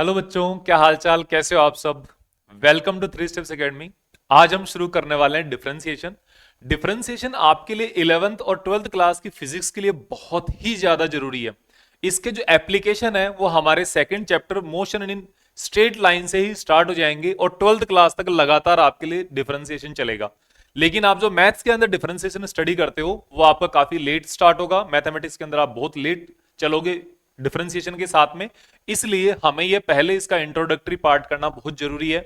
Hello बच्चों, क्या हाल चाल, कैसे हो आप सब। Welcome to Three Steps Academy. आज हम शुरू करने वाले हैं डिफरेंशिएशन। डिफरेंशिएशन आपके लिए 11th और 12th क्लास की फिजिक्स के लिए बहुत ही ज्यादा जरूरी है। इसके जो एप्लीकेशन है वो हमारे second chapter motion in straight line से ही स्टार्ट हो जाएंगे और 12th क्लास तक लगातार आपके लिए डिफरेंशिएशन चलेगा। लेकिन आप जो मैथ्स के अंदर डिफरेंशिएशन स्टडी करते हो वो आपका काफी लेट स्टार्ट होगा। मैथमेटिक्स के अंदर आप बहुत लेट चलोगे डिफरेंशिएशन के साथ में। इसलिए हमें ये पहले इसका इंट्रोडक्टरी पार्ट करना बहुत जरूरी है।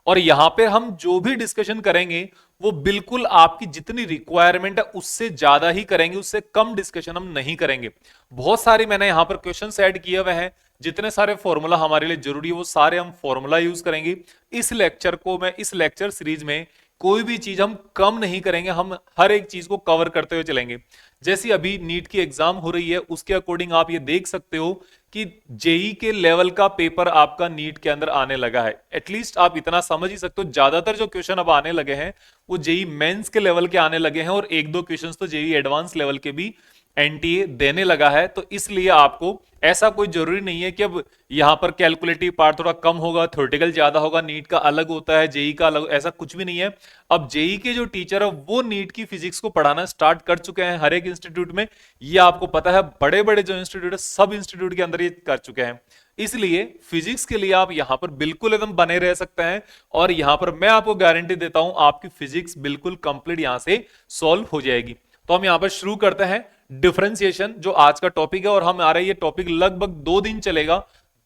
और यहां पे हम जो भी डिस्कशन करेंगे वो बिल्कुल आपकी जितनी रिक्वायरमेंट है उससे ज्यादा ही करेंगे, उससे कम डिस्कशन हम नहीं करेंगे। बहुत सारी मैंने यहां पर क्वेश्चन ऐड किए हुए हैं। जितने सारे फॉर्मूला हमारे लिए जरूरी है वो सारे हम फॉर्मूला यूज करेंगे। इस लेक्चर सीरीज में कोई भी चीज हम कम नहीं करेंगे, हम हर एक चीज को कवर करते हुए चलेंगे। जैसी अभी नीट की एग्जाम हो रही है उसके अकॉर्डिंग आप ये देख सकते हो कि जेई के लेवल का पेपर आपका नीट के अंदर आने लगा है। एटलीस्ट आप इतना समझ ही सकते हो, ज्यादातर जो क्वेश्चन अब आने लगे हैं वो जेई मेंस के लेवल के आने लगे हैं और एक दो क्वेश्चंस तो जेई एडवांस लेवल के भी एनटीए देने लगा है। तो इसलिए आपको ऐसा कोई जरूरी नहीं है कि अब यहां पर कैलकुलेटिव पार्ट थोड़ा कम होगा, थ्योरेटिकल ज्यादा होगा, नीट का अलग होता है, जेई का अलग, ऐसा कुछ भी नहीं है। अब जेई के जो टीचर है वो नीट की फिजिक्स को पढ़ाना स्टार्ट कर चुके हैं हर एक इंस्टीट्यूट में। ये आपको पता है, बड़े बड़े जो इंस्टीट्यूट है सब इंस्टीट्यूट के अंदर ये कर चुके हैं। इसलिए फिजिक्स के लिए आप यहां पर बिल्कुल एकदम बने रह सकते हैं और यहां पर मैं आपको गारंटी देता हूं आपकी फिजिक्स बिल्कुल कंप्लीट यहां से सॉल्व हो जाएगी। तो हम यहां पर शुरू करते हैं डिफरेंशिएशन जो आज का टॉपिक है। और हम आ रहे हैं, ये टॉपिक लगभग 2 दिन चलेगा,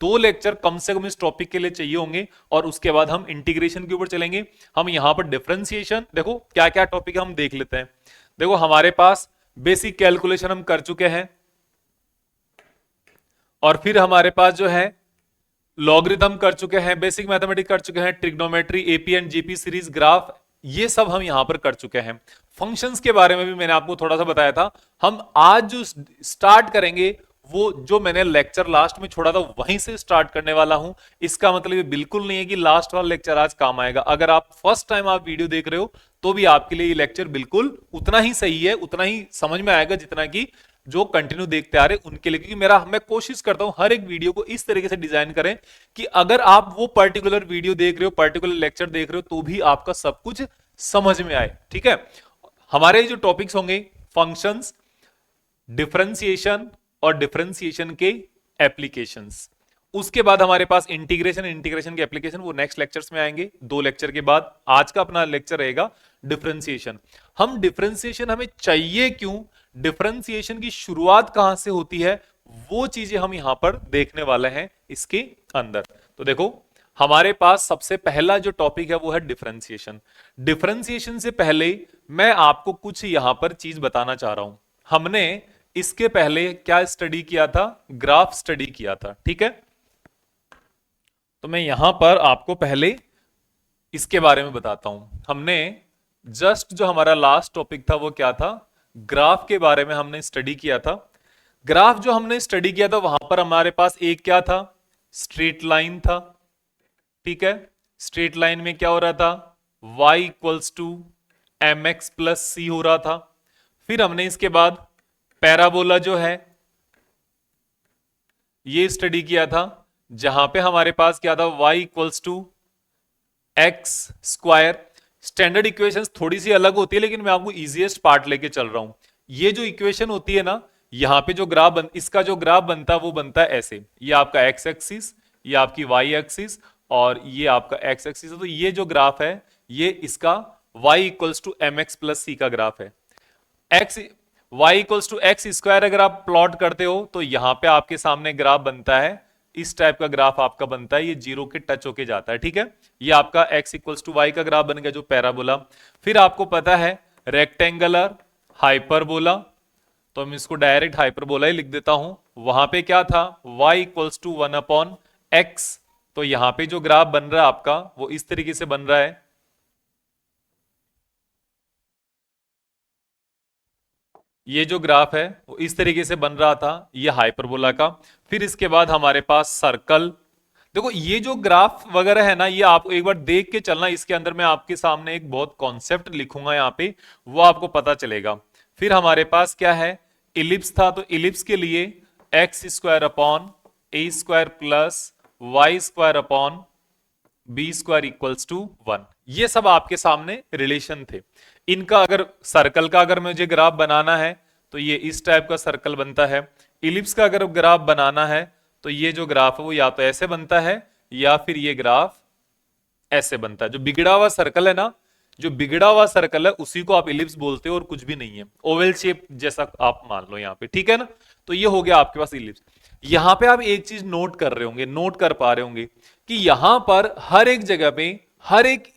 2 लेक्चर कम से कम इस टॉपिक के लिए चाहिए होंगे। और उसके बाद हम इंटीग्रेशन के ऊपर चलेंगे। हम यहां पर डिफरेंशिएशन देखो क्या क्या टॉपिक है हम देख लेते हैं। देखो हमारे पास बेसिक कैलकुलेशन हम कर चुके हैं और फिर हमारे पास जो है लॉगरिथम कर चुके हैं, बेसिक मैथमेटिक्स कर चुके हैं, trigonometry, AP and GP series, graph, ये सब हम यहां पर कर चुके हैं। फंक्शंस के बारे में भी मैंने आपको थोड़ा सा बताया था। हम आज जो स्टार्ट करेंगे वो जो मैंने लेक्चर लास्ट में छोड़ा था वहीं से स्टार्ट करने वाला हूं। इसका मतलब ये बिल्कुल नहीं है कि लास्ट वाला लेक्चर आज काम आएगा। अगर आप फर्स्ट टाइम आप वीडियो देख रहे हो तो भी आपके लिए ये लेक्चर बिल्कुल उतना ही सही है, उतना ही समझ में आएगा जितना कि जो कंटिन्यू देखते आ रहे उनके लिए। क्योंकि मैं कोशिश करता हूं हर एक वीडियो को इस तरीके से डिजाइन करें कि अगर आप वो पर्टिकुलर वीडियो देख रहे हो, पर्टिकुलर लेक्चर देख रहे हो तो भी आपका सब कुछ समझ में आए। ठीक है, हमारे जो टॉपिक्स होंगे फंक्शंस, डिफरेंशिएशन और डिफरेंशिएशन के एप्लीकेशंस। उसके बाद हमारे पास इंटीग्रेशन, इंटीग्रेशन के एप्लीकेशन वो नेक्स्ट लेक्चर्स में आएंगे। 2 लेक्चर के बाद आज का अपना लेक्चर रहेगा डिफरेंशिएशन। हम डिफरेंशिएशन हमें चाहिए क्यों, डिफरेंशिएशन की शुरुआत कहां से होती है, वो चीजें हम यहां पर देखने वाले हैं इसके अंदर। तो देखो हमारे पास सबसे पहला जो टॉपिक है वो है डिफरेंशिएशन। डिफरेंशिएशन से पहले मैं आपको कुछ यहां पर चीज बताना चाह रहा हूं। हमने इसके पहले क्या स्टडी किया था, ग्राफ स्टडी किया था। ठीक है, तो मैं यहां पर आपको पहले इसके बारे में बताता हूं। हमने जस्ट जो हमारा लास्ट टॉपिक था वो क्या था, ग्राफ के बारे में हमने स्टडी किया था। ग्राफ जो हमने स्टडी किया था वहां पर हमारे पास एक क्या था, स्ट्रेट लाइन था। ठीक है, स्ट्रेट लाइन में क्या हो रहा था, y equals to m x plus c हो रहा था। फिर हमने इसके बाद पैराबोला जो है ये स्टडी किया था, जहां पे हमारे पास क्या था, y equals to x square. Standard equations थोड़ी सी अलग होती है लेकिन मैं आपको इजीएस्ट पार्ट लेके चल रहा हूं। ये जो इक्वेशन होती है ना, यहां पे जो इसका जो ग्राफ बनता है वो बनता है ऐसे, ये आपका एक्स एक्सिस, ये आपकी वाई एक्सिस और ये आपका एक्स एक्सिस है। तो ये जो ग्राफ है ये इसका y equals to m x plus c का ग्राफ है। X y equals to x square अगर आप प्लॉट करते हो तो यहां पे आपके सामने ग्राफ बनता है, इस टाइप का ग्राफ आपका बनता है, ये जीरो के टच होके जाता है। ठीक है, ये आपका x इक्वल्स टू वाई का ग्राफ बन गया जो पैराबोला। फिर आपको पता है रेक्टेंगुलर, हाइपरबोला, तो हम इसको डायरेक्ट हाइपरबोला ही लिख देता हूं। वहां पे क्या था, y इक्वल्स टू 1/x। तो यहां पे जो ग्राफ बन रहा है आपका वो इस तरीके से बन रहा है। ये जो ग्राफ है वो इस तरीके से बन रहा था, ये हाइपरबोला का। फिर इसके बाद हमारे पास सर्कल। देखो ये जो ग्राफ वगैरह है ना, ये आप एक बार देख के चलना, इसके अंदर मैं आपके सामने एक बहुत कॉन्सेप्ट लिखूंगा यहाँ पे, वो आपको पता चलेगा। फिर हमारे पास क्या है, इलिप्स था, तो इलिप्स के लिए x square upon a square plus y square upon b square equals to 1। ये सब आपके सामने रिलेशन थे। इनका अगर सर्कल का अगर मुझे ग्राफ बनाना है तो ये इस टाइप का सर्कल बनता है। इलिप्स का अगर ग्राफ बनाना है तो ये जो ग्राफ है वो या तो ऐसे बनता है या फिर ये ग्राफ ऐसे बनता है। जो बिगड़ा हुआ सर्कल है ना, जो बिगड़ा हुआ सर्कल है उसी को आप इलिप्स बोलते हो और कुछ भी नहीं है। ओवल शेप जैसा आप मान लो यहाँ पे, ठीक है ना। तो ये हो गया आपके पास इलिप्स। यहां पे आप एक चीज नोट कर रहे होंगे, नोट कर पा रहे होंगे कि यहां पर हर एक जगह पे, हर एक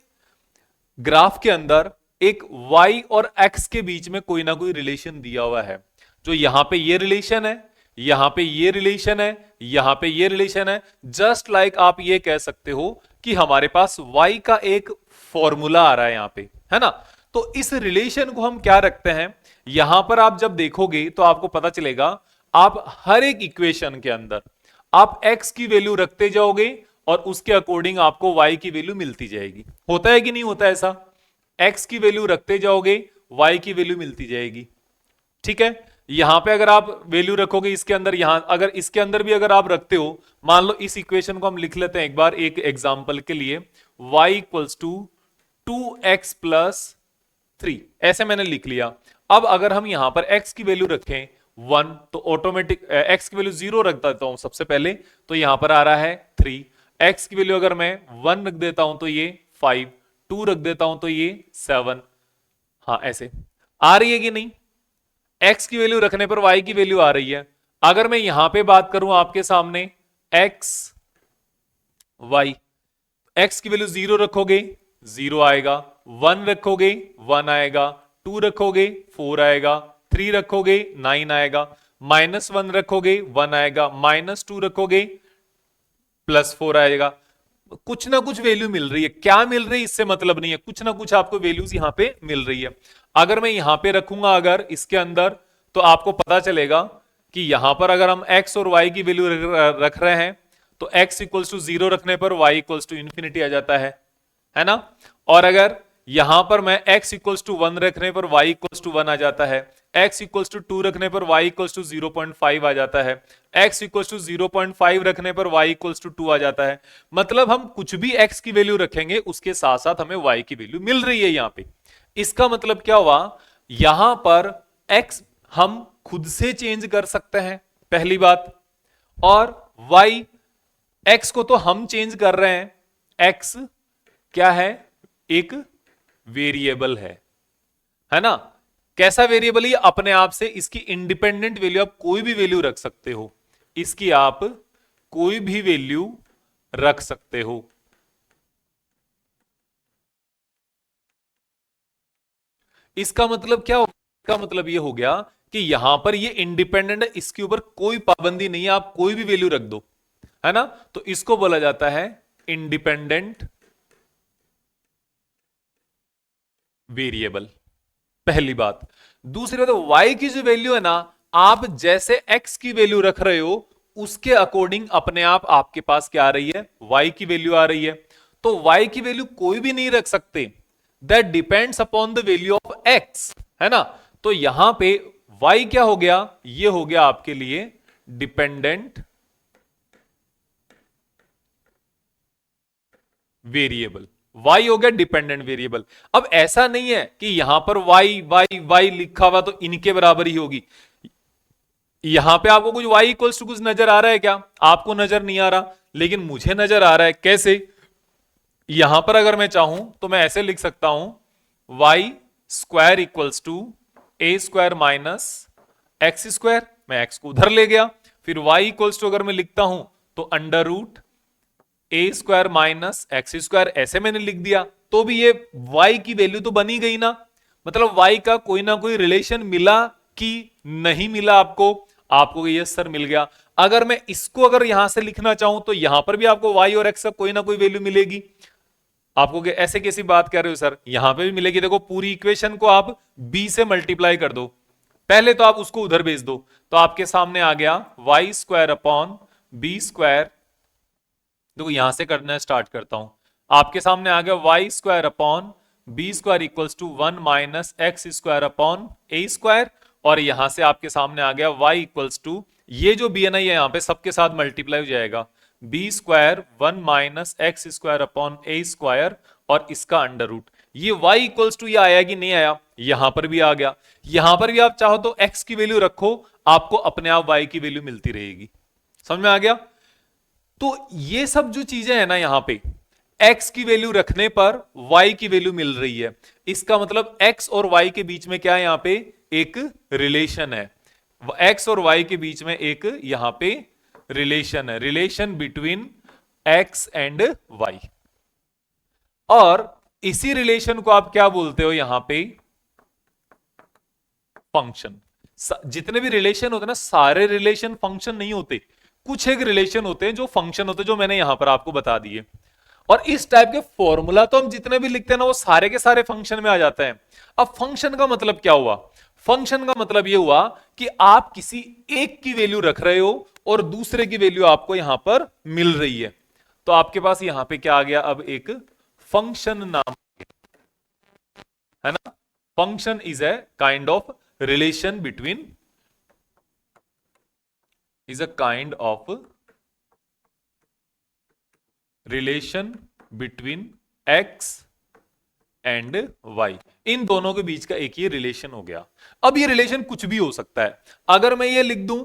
ग्राफ के अंदर एक y और x के बीच में कोई ना कोई रिलेशन दिया हुआ है। जो यहां पे ये रिलेशन है, यहां पे ये रिलेशन है, यहां पे ये रिलेशन है। जस्ट लाइक आप ये कह सकते हो कि हमारे पास y का एक फॉर्मूला आ रहा है यहां पे, है ना। तो इस रिलेशन को हम क्या रखते हैं, यहां पर आप जब देखोगे तो आपको पता चलेगा, आप हर एक इक्वेशन के अंदर आप x की वैल्यू रखते जाओगे और उसके अकॉर्डिंग आपको y की वैल्यू मिलती जाएगी। होता है कि नहीं होता ऐसा? x की वैल्यू रखते जाओगे, y की वैल्यू मिलती जाएगी, ठीक है। यहां पे अगर आप वैल्यू रखोगे इसके अंदर, यहां अगर इसके अंदर भी अगर आप रखते हो, मान लो इस इक्वेशन को हम लिख लेते हैं एक बार एक एग्जांपल के लिए, y equals to 2x plus 3, ऐसे मैंने लिख लिया। अब अगर हम यहां पर x की वैल्यू रखें 1 तो ऑटोमेटिक x की वैल्यू 0 रख देता हूं सबसे पहले, तो यहां पर आ रहा है 3। x की वैल्यू अगर मैं 1 रख देता हूं तो ये 5, 2 रख देता हूं तो ये 7। हाँ ऐसे आ रही है कि नहीं? x की वैल्यू रखने पर y की वैल्यू आ रही है। अगर मैं यहां पे बात करूं आपके सामने x y, x की वैल्यू 0 रखोगे 0 आएगा, 1 रखोगे 1 आएगा, 2 रखोगे 4 आएगा, 3 रखोगे 9 आएगा, -1 रखोगे 1 आएगा, -2 रखोगे +4 आएगा। कुछ ना कुछ वैल्यू मिल रही है, क्या मिल रही है इससे मतलब नहीं है, कुछ ना कुछ आपको वैल्यूज यहां पे मिल रही है। अगर मैं यहां पे रखूंगा अगर इसके अंदर, तो आपको पता चलेगा कि यहां पर अगर हम x और y की वैल्यू रख रहे हैं तो x इक्वल्स टू 0 रखने पर y इक्वल्स टू इन्फिनिटी आ जाता है ना। और अगर यहां पर मैं x इक्वल्स टू 1 रखने पर y इक्वल्स टू 1 आ जाता है, x इक्वल्स टू 2 रखने पर y इक्वल्स टू 0.5 आ जाता है, x इक्वल्स टू 0.5 रखने पर y इक्वल्स टू 2 आ जाता है। मतलब हम कुछ भी x की वैल्यू रखेंगे उसके साथ साथ हमें y की वैल्यू मिल रही है यहां पे। इसका मतलब क्या हुआ, यहां पर x हम खुद से चेंज कर सकते हैं पहली बात, और y, x को तो हम चेंज कर रहे हैं, x क्या है, एक वेरिएबल है ना। कैसा वेरिएबल? ये अपने आप से, इसकी इंडिपेंडेंट वैल्यू आप कोई भी वैल्यू रख सकते हो, इसकी आप कोई भी वैल्यू रख सकते हो। इसका मतलब क्या हो? इसका मतलब ये हो गया कि यहां पर ये इंडिपेंडेंट है, इसके ऊपर कोई पाबंदी नहीं है, आप कोई भी वैल्यू रख दो, है ना। तो इसको बोला जाता है इंडिपेंडेंट वेरिएबल, पहली बात। दूसरी बात, y की जो वैल्यू है ना, आप जैसे x की वैल्यू रख रहे हो उसके अकॉर्डिंग अपने आप आपके पास क्या आ रही है, y की वैल्यू आ रही है। तो y की वैल्यू कोई भी नहीं रख सकते, that depends upon the value of x, है ना। तो यहां पे y क्या हो गया, ये हो गया आपके लिए डिपेंडेंट वेरिएबल, y हो गया डिपेंडेंट वेरिएबल। अब ऐसा नहीं है कि यहां पर y y y लिखा हुआ तो इनके बराबर ही होगी। यहां पे आपको कुछ y इक्वल्स टू कुछ नजर आ रहा है क्या? आपको नजर नहीं आ रहा, लेकिन मुझे नजर आ रहा है। कैसे? यहां पर अगर मैं चाहूं तो मैं ऐसे लिख सकता हूं y square equals to a square minus x square, मैं x को उधर ले गया। फिर y इक्वल्स टू अगर मैं लिखता हूं तो अंडर रूट ए स्क्वायर माइनस एक्स स्क्वायर, ऐसे मैंने लिख दिया, तो भी ये y की वैल्यू तो बनी गई ना। मतलब y का कोई ना कोई रिलेशन मिला कि नहीं मिला आपको? आपको यस सर मिल गया। अगर मैं इसको अगर यहां से लिखना चाहूं तो यहां पर भी आपको y और x का कोई ना कोई वैल्यू मिलेगी। आपको ऐसे कैसी बात कर रहे हो सर? यहां पे भी मिलेगी। देखो पूरी इक्वेशन को आप b से मल्टीप्लाई कर दो, पहले तो आप उसको उधर भेज दो, तो आपके सामने आ गया y square upon b square. देखो यहां से करना स्टार्ट करता हूं, आपके सामने आ गया y square upon b square equals to 1 minus x square upon a square, और यहां से आपके सामने आ गया y इक्वल्स टू, ये जो bni है यहां पे सबके साथ मल्टीप्लाई हो जाएगा, b square 1 minus x square upon a square और इसका अंडर रूट। ये y इक्वल्स टू ये आया कि नहीं आया, यहां पर भी आ गया। यहां पर भी आप चाहो तो x की वैल्यू रखो, आपको अपने आप y की वैल्यू मिलती रहेगी। समझ में आ गया? तो ये सब जो चीजें है ना, यहां पे x की वैल्यू रखने पर y की वैल्यू मिल रही है। इसका मतलब x और y के बीच में क्या है, यहां पे एक रिलेशन है। x और y के बीच में एक यहां पे रिलेशन है, relation between x and y। और इसी रिलेशन को आप क्या बोलते हो यहां पे, फंक्शन। जितने भी रिलेशन होते हैं ना, सारे रिलेशन फंक्शन नहीं होते, कुछ एक रिलेशन होते हैं जो फंक्शन होते हैं, जो मैंने यहां पर आपको बता दिए। और इस टाइप के फॉर्मूला तो हम जितने भी लिखते हैं ना, वो सारे के सारे फंक्शन में आ जाते हैं। अब फंक्शन का मतलब क्या हुआ? फंक्शन का मतलब यह हुआ कि आप किसी एक की वैल्यू रख रहे हो और दूसरे की वैल्यू आपको यहां पर मिल रही है। तो आपके पास यहां पे क्या आ गया, अब एक फंक्शन नाम, है ना। Function is a kind of relation between, is a kind of relation between x and y। इन दोनों के बीच का एक ये रिलेशन हो गया। अब ये रिलेशन कुछ भी हो सकता है। अगर मैं ये लिख दूं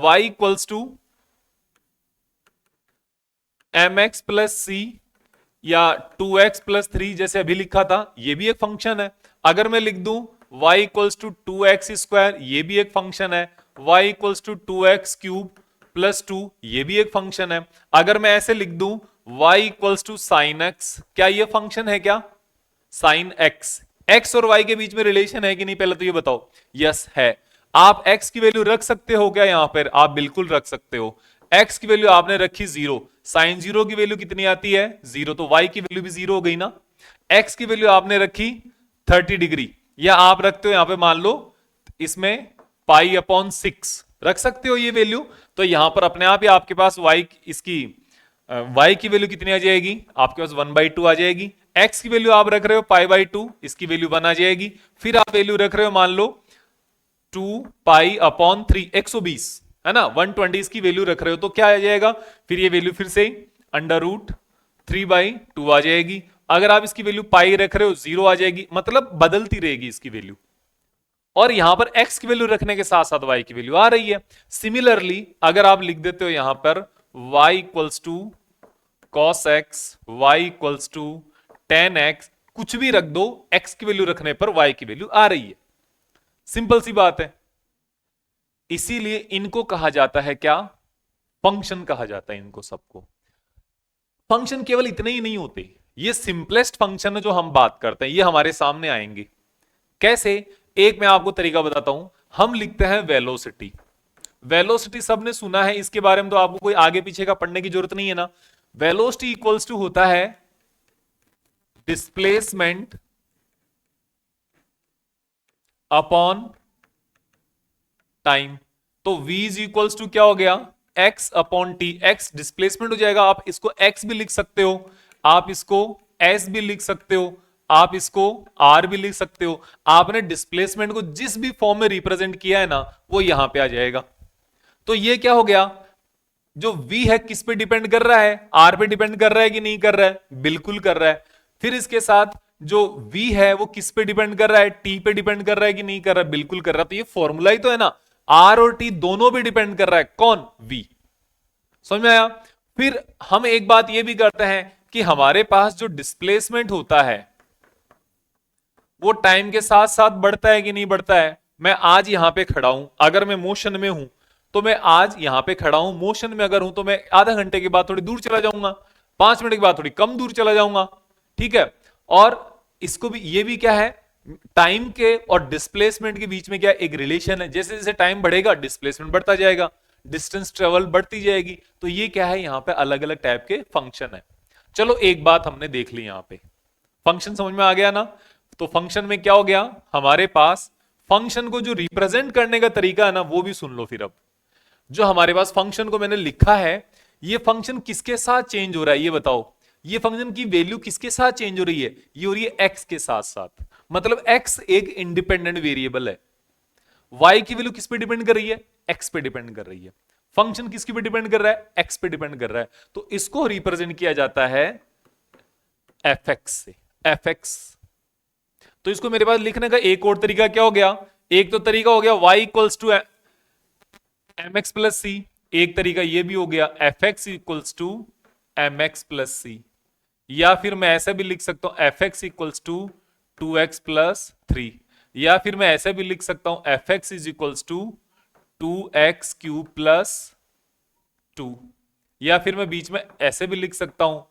y equals to mx plus c या 2x प्लस 3 जैसे अभी लिखा था, ये भी एक फंक्शन है। अगर मैं लिख दूं y equals to 2x square, ये भी एक फंक्शन है। y equals to 2x cube plus 2, ये भी एक फंक्शन है। अगर मैं ऐसे लिख दूं y equals to sine x, क्या ये फंक्शन है क्या? साइन x, x और y के बीच में रिलेशन है कि नहीं, पहले तो ये बताओ। यस है। आप x की वैल्यू रख सकते हो क्या यहां पर? आप बिल्कुल रख सकते हो। x की वैल्यू आपने रखी 0, साइन 0 की वैल्यू कितनी आती है? 0, तो y की वैल्यू भी 0 हो गई ना। x की वैल्यू आपने रखी 30 डिग्री, या आप रखते हो यहां पे, मान लो इसमें पाई अपॉन 6 रख सकते हो ये वैल्यू। तो यहां पर अपने आप ही आपके पास y इसकी y की वैल्यू कितनी आ जाएगी? आपके पास 1/2 आ जाएगी। x की वैल्यू आप रख रहे हो π/2, इसकी वैल्यू 1 आ जाएगी। फिर आप वैल्यू रख रहे हो मान लो 2 पाई अपॉन 3, 120, है ना। 120 इसकी वैल्यू रख रहे हो तो क्या आ जाएगा? फिर ये वैल्यू फिर से अंडर रूट 3/2 आ जाएगी। अगर आप इसकी वैल्यू पाई रख रहे हो 0 आ जाएगी, मतलब बदलती रहेगी इसकी वैल्यू। और यहां पर x की वैल्यू रखने के साथ साथ y की वैल्यू आ रही है। सिमिलरली अगर आप लिख देते हो यहां पर y equals to cos x, y equals to tan x, कुछ भी रख दो, x की वैल्यू रखने पर y की वैल्यू आ रही है। सिंपल सी बात है। इसीलिए इनको कहा जाता है क्या? फंक्शन कहा जाता है इनको सबको। फंक्शन केवल इतने ही नहीं होते, ये सिंपलेस्ट फंक्शन है जो हम बात करते हैं, ये हमारे सामने आएंगे। कैसे? एक मैं आपको तरीका बताता हूं। हम लिखते हैं वेलोसिटी। वेलोसिटी सबने सुना है, इसके बारे में तो आपको कोई आगे पीछे का पढ़ने की जरूरत नहीं है ना। वेलोसिटी इक्वल्स टू होता है डिस्प्लेसमेंट अपॉन टाइम। तो v इज इक्वल्स टू क्या हो गया? x upon T. x displacement हो जाएगा, आप इसको x भी लिख सकते हो, आप इसको s भी लिख सकते हो, आप इसको r भी लिख सकते हो। आपने डिस्प्लेसमेंट को जिस भी फॉर्म में रिप्रेजेंट किया है ना, वो यहां पे आ जाएगा। तो ये क्या हो गया? जो v है किस पे डिपेंड कर रहा है? r पे डिपेंड कर रहा है कि नहीं कर रहा है? बिल्कुल कर रहा है। फिर इसके साथ जो v है वो किस पे डिपेंड कर रहा है? t पे डिपेंड कर रहा है कि नहीं कर रहा है? बिल्कुल कर रहा है। तो ये फॉर्मूला ही तो है ना, r और t दोनों पे डिपेंड कर रहा है। कौन? v। समझ में आया? फिर हम एक बात ये भी करते हैं कि हमारे पास जो डिस्प्लेसमेंट होता है वो टाइम के साथ साथ बढ़ता है कि नहीं बढ़ता है। मैं आज यहां पे खड़ा हूं, अगर मैं मोशन में हूं तो मैं आज यहां पे खड़ा हूं, मोशन में अगर हूं तो मैं आधा घंटे के बाद थोड़ी दूर चला जाऊंगा, 5 मिनट के बाद थोड़ी कम दूर चला जाऊंगा, ठीक है। और इसको भी, ये भी क्या है, टाइम के और डिस्प्लेसमेंट के बीच में क्या एक रिलेशन है। जैसे जैसे टाइम बढ़ेगा डिस्प्लेसमेंट बढ़ता जाएगा, डिस्टेंस ट्रेवल बढ़ती जाएगी। तो ये क्या है, यहां पे अलग अलग टाइप के फंक्शन है। चलो एक बात हमने देख ली, यहां पे फंक्शन समझ में आ गया ना। तो फंक्शन में क्या हो गया हमारे पास, फंक्शन को जो रिप्रेजेंट करने का तरीका है ना, वो भी सुन लो। फिर अब जो हमारे पास फंक्शन को मैंने लिखा है, ये फंक्शन किसके साथ चेंज हो रहा है, ये बताओ। ये फंक्शन की वैल्यू किसके साथ चेंज हो रही है? ये हो रही है एक्स के साथ साथ। मतलब एक्स एक इंडिपेंडेंट वेरिएबल है। वाई की वैल्यू किस पे डिपेंड कर रही है? एक्स पे डिपेंड कर रही है। फंक्शन किसके पे डिपेंड कर रहा है? एक्स पे डिपेंड कर रहा है, तो इसको रिप्रेजेंट किया जाता है एफ एक्स से, एफ एक्स। तो इसको मेरे पास लिखने का एक और तरीका क्या हो गया? एक तो तरीका हो गया y equals to m x plus c, एक तरीका ये भी हो गया f x equals to m x plus c, या फिर मैं ऐसा भी लिख सकता हूं f x equals to 2x plus 3, या फिर मैं ऐसा भी लिख सकता हूं f x is equals to 2x cube plus 2, या फिर मैं बीच में ऐसे भी लिख सकता हूं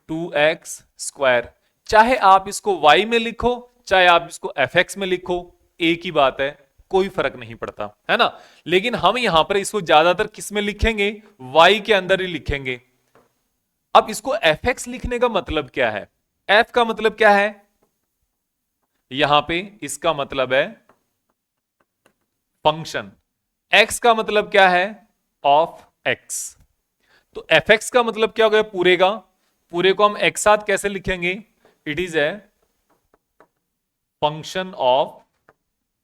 2x स्क्वायर। चाहे आप इसको y में लिखो, चाहे आप इसको fx में लिखो, एक ही बात है, कोई फर्क नहीं पड़ता, है ना। लेकिन हम यहां पर इसको ज्यादातर किस में लिखेंगे? y के अंदर ही लिखेंगे। अब इसको fx लिखने का मतलब क्या है? f का मतलब क्या है? यहां पे इसका मतलब है फंक्शन, x का मतलब क्या है? Of x। तो fx का मतलब क्या हो गया? पूरे का, पूरे को हम एक साथ कैसे लिखेंगे? It is a function of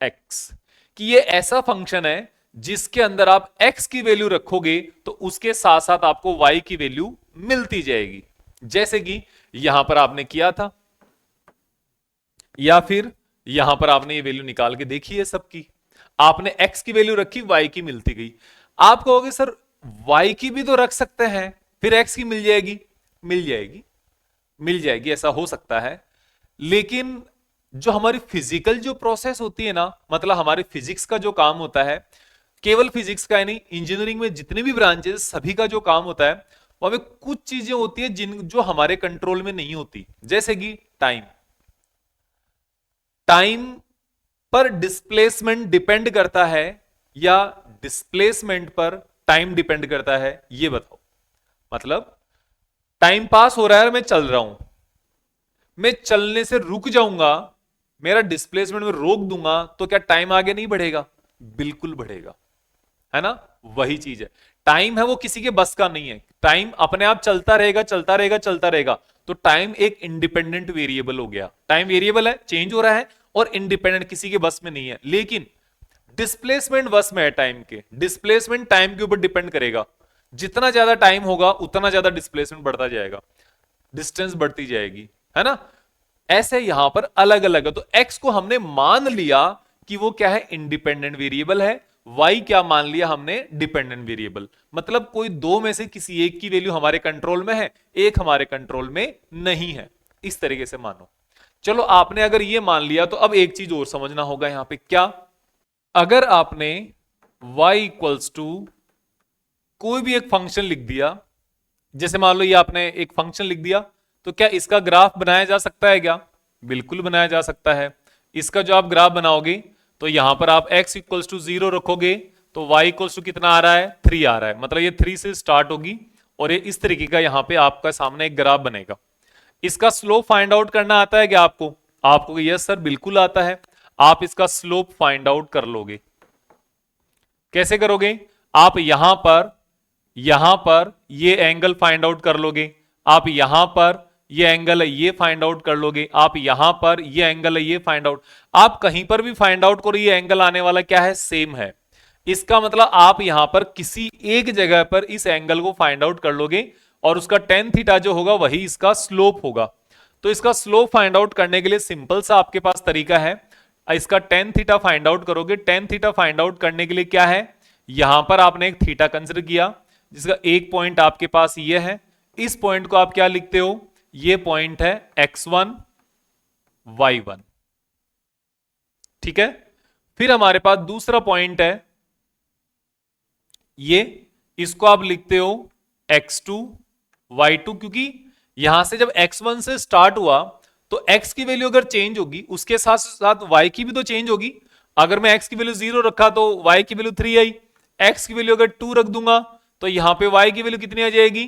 x, कि ये ऐसा फंक्शन है जिसके अंदर आप x की वैल्यू रखोगे तो उसके साथ साथ आपको y की वैल्यू मिलती जाएगी, जैसे कि यहां पर आपने किया था, या फिर यहां पर आपने ये वैल्यू निकाल के देखी है सबकी, आपने x की वैल्यू रखी, y की मिलती गई। आप कहोगे सर y की भी तो रख सकते हैं, फिर x की मिल जाएगी। मिल जाएगी, मिल जाएगी, ऐसा हो सकता है, लेकिन जो हमारी फिजिकल जो प्रोसेस होती है ना, मतलब हमारे फिजिक्स का जो काम होता है, केवल फिजिक्स का ही नहीं, इंजीनियरिंग में जितने भी ब्रांचेस सभी का जो काम होता है, वहां में कुछ चीजें होती है जिन जो हमारे कंट्रोल में नहीं होती, जैसे कि टाइम। टाइम पर डिस्प्लेसमेंट डिपेंड करता है या डिस्प्लेसमेंट पर टाइम डिपेंड करता है? ये बताओ। मतलब टाइम पास हो रहा है और मैं चल रहा हूं, मैं चलने से रुक जाऊंगा, मेरा डिस्प्लेसमेंट में रोक दूंगा, तो क्या टाइम आगे नहीं बढ़ेगा? बिल्कुल बढ़ेगा, है ना। वही चीज है, टाइम है वो किसी के बस का नहीं है, टाइम अपने आप चलता रहेगा, चलता रहेगा, चलता रहेगा। तो टाइम एक इंडिपेंडेंट वेरिएबल हो गया, टाइम वेरिएबल है, चेंज हो रहा है और इंडिपेंडेंट, किसी के बस में नहीं है। लेकिन डिस्प्लेसमेंट बस में है टाइम के, डिस्प्लेसमेंट टाइम के ऊपर डिपेंड करेगा, जितना ज्यादा टाइम होगा उतना ज्यादा डिस्प्लेसमेंट बढ़ता जाएगा, डिस्टेंस बढ़ती जाएगी, है ना। ऐसे यहां पर अलग अलग है। तो x को हमने मान लिया कि वो क्या है? इंडिपेंडेंट वेरिएबल है। y क्या मान लिया हमने? Dependent variable. मतलब कोई दो में से किसी एक की वैल्यू हमारे कंट्रोल में है, एक हमारे कंट्रोल में नहीं है, इस तरीके से मानो। चलो आपने अगर ये मान लिया तो अब एक चीज और समझना होगा यहां पे। क्या? अगर आपने y इक्वल्स टू कोई भी एक फंक्शन लिख दिया, जैसे मान लो ये आपने एक फंक्शन लिख दिया, तो क्या इसका ग्राफ बनाया जा सकता है क्या? बिल्कुल बनाया जा सकता है। इसका जो आप ग्राफ बनाओगे तो यहां पर आप x इक्वल्स टू 0 रखोगे तो y इक्वल्स टू कितना आ रहा है? 3 आ रहा है। मतलब ये 3 से स्टार्ट होगी और ये इस तरीके का यहां पे आपका सामने एक ग्राफ बनेगा। इसका स्लोप फाइंड आउट करना आता है क्या आपको? आपको यस सर बिल्कुल आता है। आप इसका स्लोप फाइंड आउट कर लोगे। कैसे करोगे? आप यहां पर ये एंगल फाइंड आउट कर लोगे, आप यहां पर ये एंगल है ये फाइंड आउट कर लोगे, आप यहां पर ये एंगल है ये फाइंड आउट, आप कहीं पर भी फाइंड आउट करो, ये एंगल आने वाला क्या है? सेम है। इसका मतलब आप यहां पर किसी एक जगह पर इस एंगल को फाइंड आउट कर लोगे और उसका टेन थीटा जो होगा वही इसका स्लोप होगा। तो इसका स्लोप फाइंड आउट करने के लिए सिंपल सा आपके पास तरीका है, इसका टेन थीटा फाइंड आउट करोगे। टेन थीटा फाइंड आउट करने के लिए क्या है? यहां पर आपने एक थीटा कंसिडर किया जिसका एक पॉइंट आपके पास ये है, इस पॉइंट को आप क्या लिखते हो? ये पॉइंट है x1 y1, ठीक है। फिर हमारे पास दूसरा पॉइंट है ये, इसको आप लिखते हो x2 y2, क्योंकि यहां से जब x1 से स्टार्ट हुआ तो x की वैल्यू अगर चेंज होगी उसके साथ साथ y की भी तो चेंज होगी। अगर मैं x की वैल्यू 0 रखा तो y की वैल्यू 3 आई, x की वैल्यू अगर 2 रख दूंगा तो यहां पे y की वैल्यू कितनी आ जाएगी?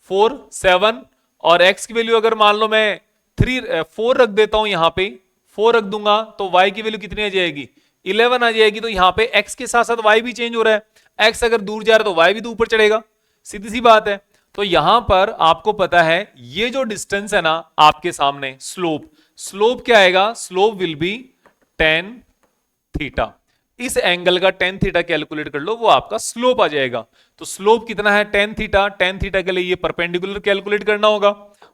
4 7, और x की वैल्यू अगर मान लो मैं 4 रख देता हूं, यहां पे 4 रख दूंगा तो y की वैल्यू कितनी आ जाएगी? 11 आ जाएगी। तो यहां पे x के साथ साथ y भी चेंज हो रहा है, x अगर दूर जा रहा है तो y भी तो ऊपर चढ़ेगा, सीधी सी बात है। तो यहां पर आपको पता है ये जो डिस्टेंस है ना आपके सामने, स्लोप क्या आएगा? Slope will be tan theta. इस एंगल का टेन थीटा कैलकुलेट कर लो, वो आपका स्लोप आ जाएगा। तो स्लोप कितना है, टेन थीटा। टेन थीटा के लिए ये परपेंडिकुलर कैलकुलेट करना होगा,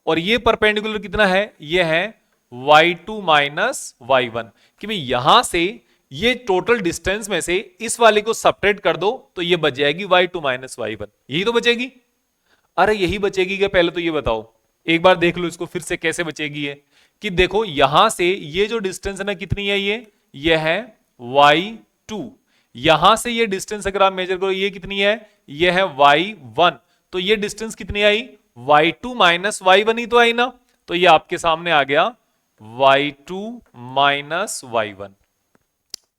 और ये परपेंडिकुलर कितना है, ये है y2 माइनस y1। कि भाई यहां से ये टोटल डिस्टेंस में से इस वाले को सब्ट्रैक्ट कर दो तो ये बच जाएगी y2 माइनस y1, यही तो बचेगी। अरे यही बचेगी क्या, पहले तो ये बताओ, एक बार देख लो इसको फिर से कैसे बचेगी है। कि देखो यहां से ये जो डिस्टेंस है ना, कितनी है, ये है y2। यहां से ये डिस्टेंस अगर आप मेजर करो, ये कितनी है, ये है y1। तो ये डिस्टेंस कितनी आई, y2 माइनस y1 ही तो आई ना। तो ये आपके सामने आ गया y2 minus y1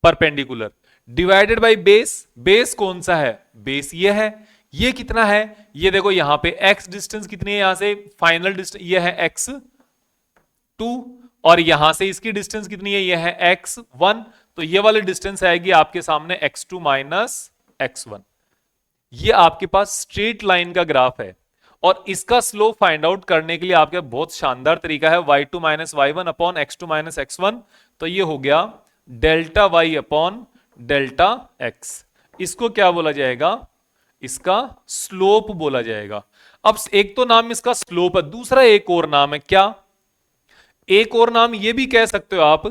perpendicular divided by base. Base कौन सा है, बेस ये है। ये कितना है, ये देखो यहां पे x डिस्टेंस कितनी है, यहां से फाइनल डिस्टेंस ये है x2, और यहां से इसकी डिस्टेंस कितनी है, ये है x1। तो ये वाली डिस्टेंस आएगी आपके सामने x2 माइनस x1। ये आपके पास स्ट्रेट लाइन का ग्राफ है, और इसका स्लोप फाइंड आउट करने के लिए आपके बहुत शानदार तरीका है, y2 minus y1 upon x2 minus x1। तो ये हो गया delta y upon delta x। इसको क्या बोला जाएगा, इसका स्लोप बोला जाएगा। अब एक तो नाम इसका स्लोप है, दूसरा एक और नाम है क्या, एक और नाम ये भी कह सकते हो आप,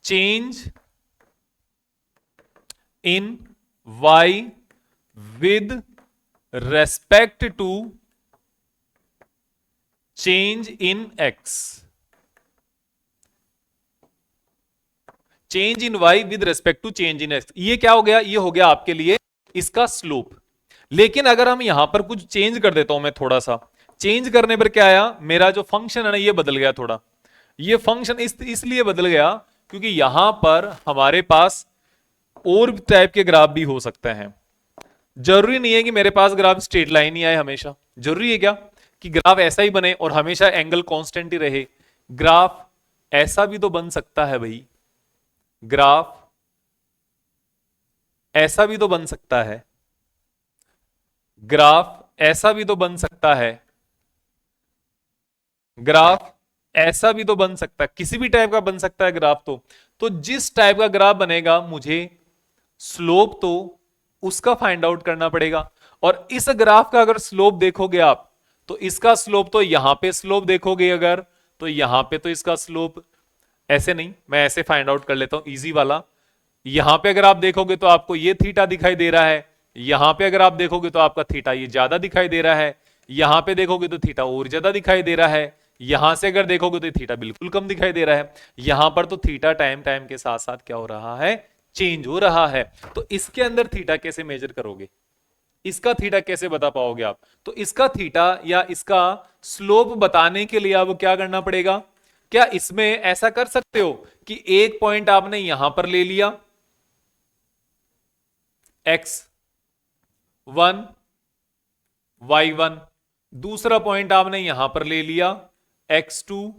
change in y with respect to change in x। Change in y with respect to change in x, ये क्या हो गया, ये हो गया आपके लिए इसका स्लोप। लेकिन अगर हम यहां पर कुछ चेंज कर देता हूं मैं, थोड़ा सा चेंज करने पर क्या आया, मेरा जो फंक्शन है ना ये बदल गया थोड़ा। ये फंक्शन इसलिए बदल गया क्योंकि यहां पर हमारे पास और टाइप के ग्राफ भी हो सकते हैं। जरूरी नहीं है कि मेरे पास ग्राफ स्ट्रेट लाइन ही आए हमेशा। जरूरी है क्या कि ग्राफ ऐसा ही बने और हमेशा एंगल कांस्टेंट ही रहे। ग्राफ ऐसा भी तो बन सकता है भाई, ग्राफ ऐसा भी तो बन सकता है, ग्राफ ऐसा भी तो बन सकता है, ग्राफ ऐसा भी तो बन सकता है, किसी भी टाइप का बन सकता है ग्राफ। तो जिस टाइप का ग्राफ बनेगा मुझे स्लोप तो उसका फाइंड आउट करना पड़ेगा। और इस ग्राफ का अगर स्लोप देखोगे आप, तो इसका स्लोप तो यहां पे स्लोप देखोगे अगर, तो यहां पे तो इसका स्लोप ऐसे नहीं, मैं ऐसे फाइंड आउट कर लेता हूं इजी वाला। यहां पे अगर आप देखोगे तो आपको ये थीटा दिखाई दे रहा है, यहां पे अगर आप देखोगे तो आपका थीटा ये ज्यादा दिखाई दे रहा है, यहां पे देखोगे तो थीटा और ज्यादा दिखाई दे रहा है, यहां से अगर देखोगे तो थीटा बिल्कुल कम दिखाई दे रहा है। यहां पर तो थीटा टाइम टाइम के साथ साथ क्या हो रहा है, चेंज हो रहा है। तो इसके अंदर थीटा कैसे मेजर करोगे, इसका थीटा कैसे बता पाओगे आप। तो इसका थीटा या इसका स्लोप बताने के लिए आपको क्या करना पड़ेगा, क्या इसमें ऐसा कर सकते हो कि एक पॉइंट आपने यहां पर ले लिया x1 y1, दूसरा पॉइंट आपने यहां पर ले लिया x2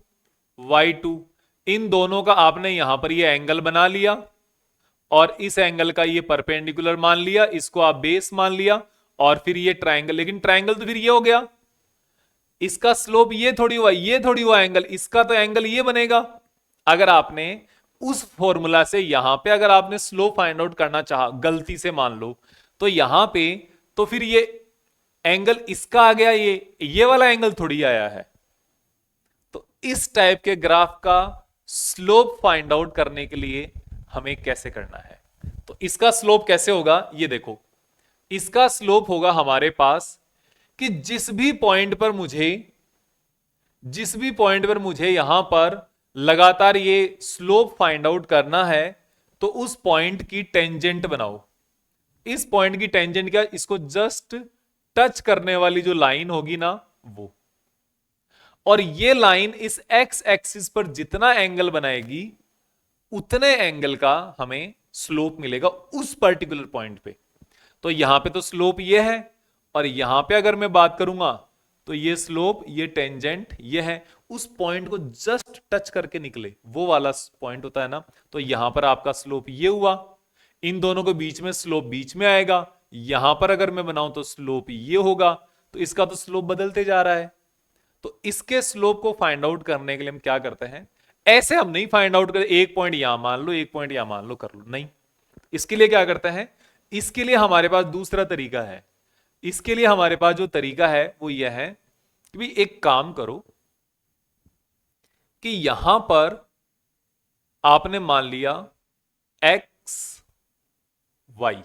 y2, इन दोनों का आपने यहां पर ये एंगल बना लिया और इस एंगल का ये परपेंडिकुलर मान लिया, इसको आप बेस मान लिया, और फिर ये ट्रायंगल। लेकिन ट्रायंगल तो फिर ये हो गया, इसका स्लोप ये थोड़ी हुआ, ये थोड़ी हुआ एंगल, इसका तो एंगल ये बनेगा। अगर आपने उस फॉर्मूला से यहां पे अगर आपने स्लोप फाइंड आउट करना चाहा गलती से मान लो, तो यहां पे तो फिर ये एंगल इसका आ गया, ये वाला एंगल थोड़ी आया है। तो इस टाइप के ग्राफ का स्लोप फाइंड आउट करने के लिए हमें कैसे करना है, तो इसका स्लोप कैसे होगा, ये देखो। इसका स्लोप होगा हमारे पास कि जिस भी पॉइंट पर मुझे यहां पर लगातार ये स्लोप फाइंड आउट करना है, तो उस पॉइंट की टेंजेंट बनाओ। इस पॉइंट की टेंजेंट क्या, इसको जस्ट टच करने वाली जो लाइन होगी ना वो, और ये लाइन इस एक्स एक्सिस पर जितना एंगल बनाएगी उतने एंगल का हमें स्लोप मिलेगा उस पर्टिकुलर पॉइंट पे। तो यहां पे तो स्लोप ये है, और यहां पे अगर मैं बात करूंगा तो ये स्लोप, ये टेंजेंट ये है, उस पॉइंट को जस्ट टच करके निकले वो वाला पॉइंट होता है ना। तो यहां पर आपका स्लोप ये हुआ, इन दोनों के बीच में स्लोप बीच में आएगा, यहां पर अगर मैं बनाऊं तो स्लोप ये होगा, तो इसका तो स्लोप बदलते जा रहा है। तो इसके स्लोप को फाइंड आउट करने के लिए हम क्या करते हैं, ऐसे हम नहीं फाइंड आउट करते एक पॉइंट यहां मान लो, एक पॉइंट यहां मान लो, कर लो, नहीं। इसके लिए क्या करते हैं, इसके लिए हमारे पास दूसरा तरीका है। इसके लिए हमारे पास जो तरीका है वो यह है कि भाई एक काम करो कि यहां पर आपने मान लिया एक्स वाई,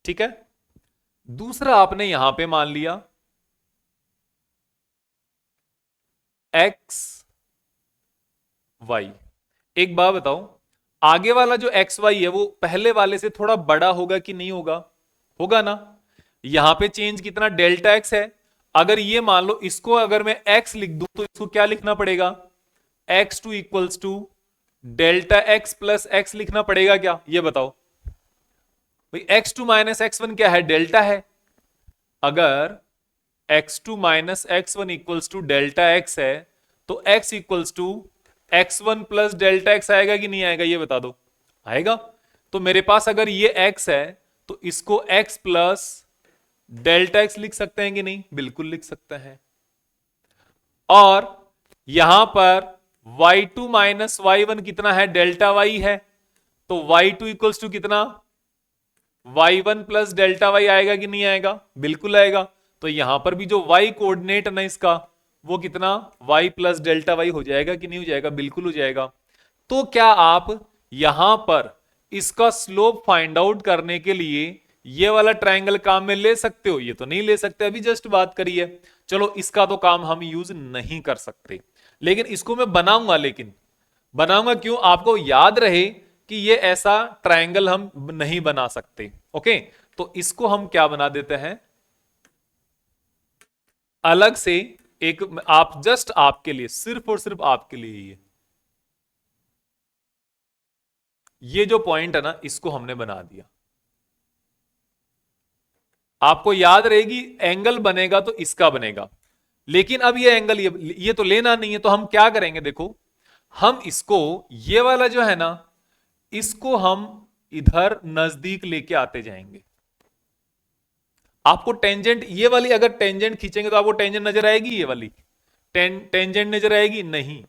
ठीक है। दूसरा आपने यहां पे मान लिया एक्स वाई। एक बात बताओ, आगे वाला जो एक्स वाई है वो पहले वाले से थोड़ा बड़ा होगा कि नहीं होगा? होगा ना। यहां पे चेंज कितना, डेल्टा एक्स है। अगर ये मान लो इसको अगर मैं एक्स लिख दूं तो इसको क्या लिखना पड़ेगा, x two equals to delta x plus x लिखना पड़ेगा क्या, ये बताओ भाई। X two minus x one क्या है, डेल्टा है। अगर x two minus x one equals to delta x है तो x equals to x one plus delta x आएगा कि नहीं आएगा, ये बता दो। आएगा। तो मेरे पास अगर ये एक्स है तो इसको एक्स प्लस डेल्टा एक्स लिख सकते हैं कि नहीं, बिल्कुल लिख सकते हैं। और यहां पर y2 माइनस वाई वन कितना है, डेल्टा y है। तो y2 इक्वल्स टू कितना, y1 प्लस डेल्टा y आएगा कि नहीं आएगा, बिल्कुल आएगा। तो यहां पर भी जो y कोऑर्डिनेट है ना इसका, वो कितना y प्लस डेल्टा y हो जाएगा कि नहीं हो जाएगा, बिल्कुल हो जाएगा। तो क्या आप यहां पर इसका स्लोप फाइंड आउट करने के लिए ये वाला ट्रायंगल काम में ले सकते हो? ये तो नहीं ले सकते, अभी जस्ट बात करी है। चलो इसका तो काम हम यूज नहीं कर सकते, लेकिन इसको मैं बनाऊंगा। लेकिन बनाऊंगा क्यों, आपको याद रहे कि ये ऐसा ट्रायंगल हम नहीं बना सकते। ओके, तो इसको हम क्या बना देते हैं, अलग से एक, आप जस्ट आपके लिए, सिर्फ और सिर्फ आपके लिए ये जो पॉइंट है ना इसको हमने बना दिया। आपको याद रहेगी एंगल बनेगा तो इसका बनेगा, लेकिन अब ये एंगल ये तो लेना नहीं है। तो हम क्या करेंगे, देखो हम इसको, ये वाला जो है ना, इसको हम इधर नजदीक लेके आते जाएंगे। आपको टेंजेंट, ये वाली अगर टेंजेंट खींचेंगे तो आपको टेंजेंट नजर आएगी, ये वाली टेंजेंट नजर आएगी नहीं,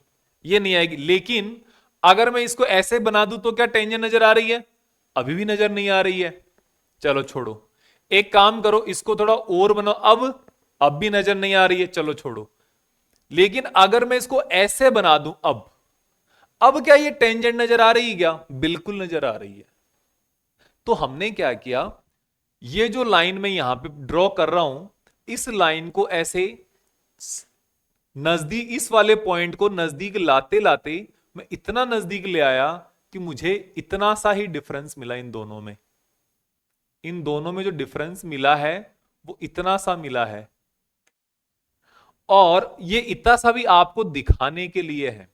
ये नहीं आएगी। लेकिन अगर मैं इसको ऐसे बना दूं तो क्या टेंजेंट नजर आ रही है, अभी भी नजर नहीं आ रही है। चलो छोड़ो, एक काम करो इसको थोड़ा और बनाओ, अब भी नजर नहीं आ रही है, चलो छोड़ो। लेकिन अगर मैं इसको ऐसे बना दूं, अब क्या ये टेंजेंट नजर आ रही है क्या, बिल्कुल नजर आ रही है। तो हमने क्या किया, ये जो लाइन में यहां पे ड्रॉ कर रहा हूं, इस लाइन को ऐसे नजदीक, इस वाले पॉइंट को नजदीक लाते लाते मैं इतना नजदीक ले आया कि मुझे इतना सा ही डिफरेंस मिला इन दोनों में। इन दोनों में जो डिफरेंस मिला है वो इतना सा मिला है, और ये इतना सा भी आपको दिखाने के लिए है,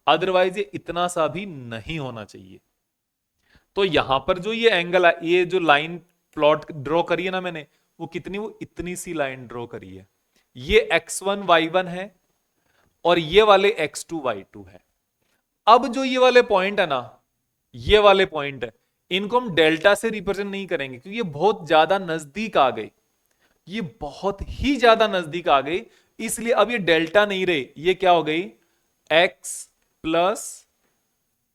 अदरवाइज ये इतना सा भी नहीं होना चाहिए। तो यहां पर जो ये एंगल है, ये जो लाइन प्लॉट ड्रॉ करी है ना मैंने, वो कितनी, वो इतनी सी लाइन ड्रॉ करी है। ये x1 y1 है और ये वाले x2 y2 है। अब जो ये वाले पॉइंट है ना, ये वाले पॉइंट है, इनको हम डेल्टा से रिप्रेजेंट नहीं करेंगे क्योंकि ये बहुत ज्यादा नजदीक आ गए, ये बहुत ही ज्यादा नजदीक आ गए। इसलिए अब ये डेल्टा नहीं रहे, ये क्या हो गई, x प्लस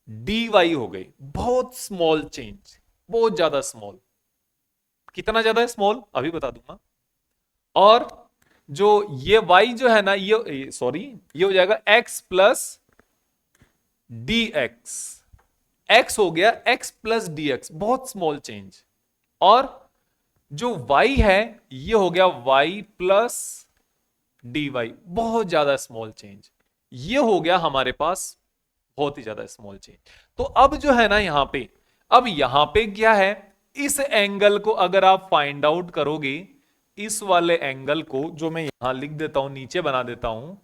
dy हो गई। बहुत स्मॉल चेंज, बहुत ज्यादा स्मॉल। कितना ज्यादा स्मॉल अभी बता दूंगा। और जो ये y जो है ना, ये सॉरी, ये हो जाएगा x प्लस dx। x हो गया x प्लस dx, बहुत स्मॉल चेंज। और जो y है ये हो गया y प्लस dy, बहुत ज्यादा स्मॉल चेंज। ये हो गया हमारे पास बहुत ही ज्यादा स्मॉल चेंज। तो अब जो है ना यहां पे, अब यहां पे क्या है, इस एंगल को अगर आप फाइंड आउट करोगे, इस वाले एंगल को जो मैं यहां लिख देता हूं, नीचे बना देता हूं,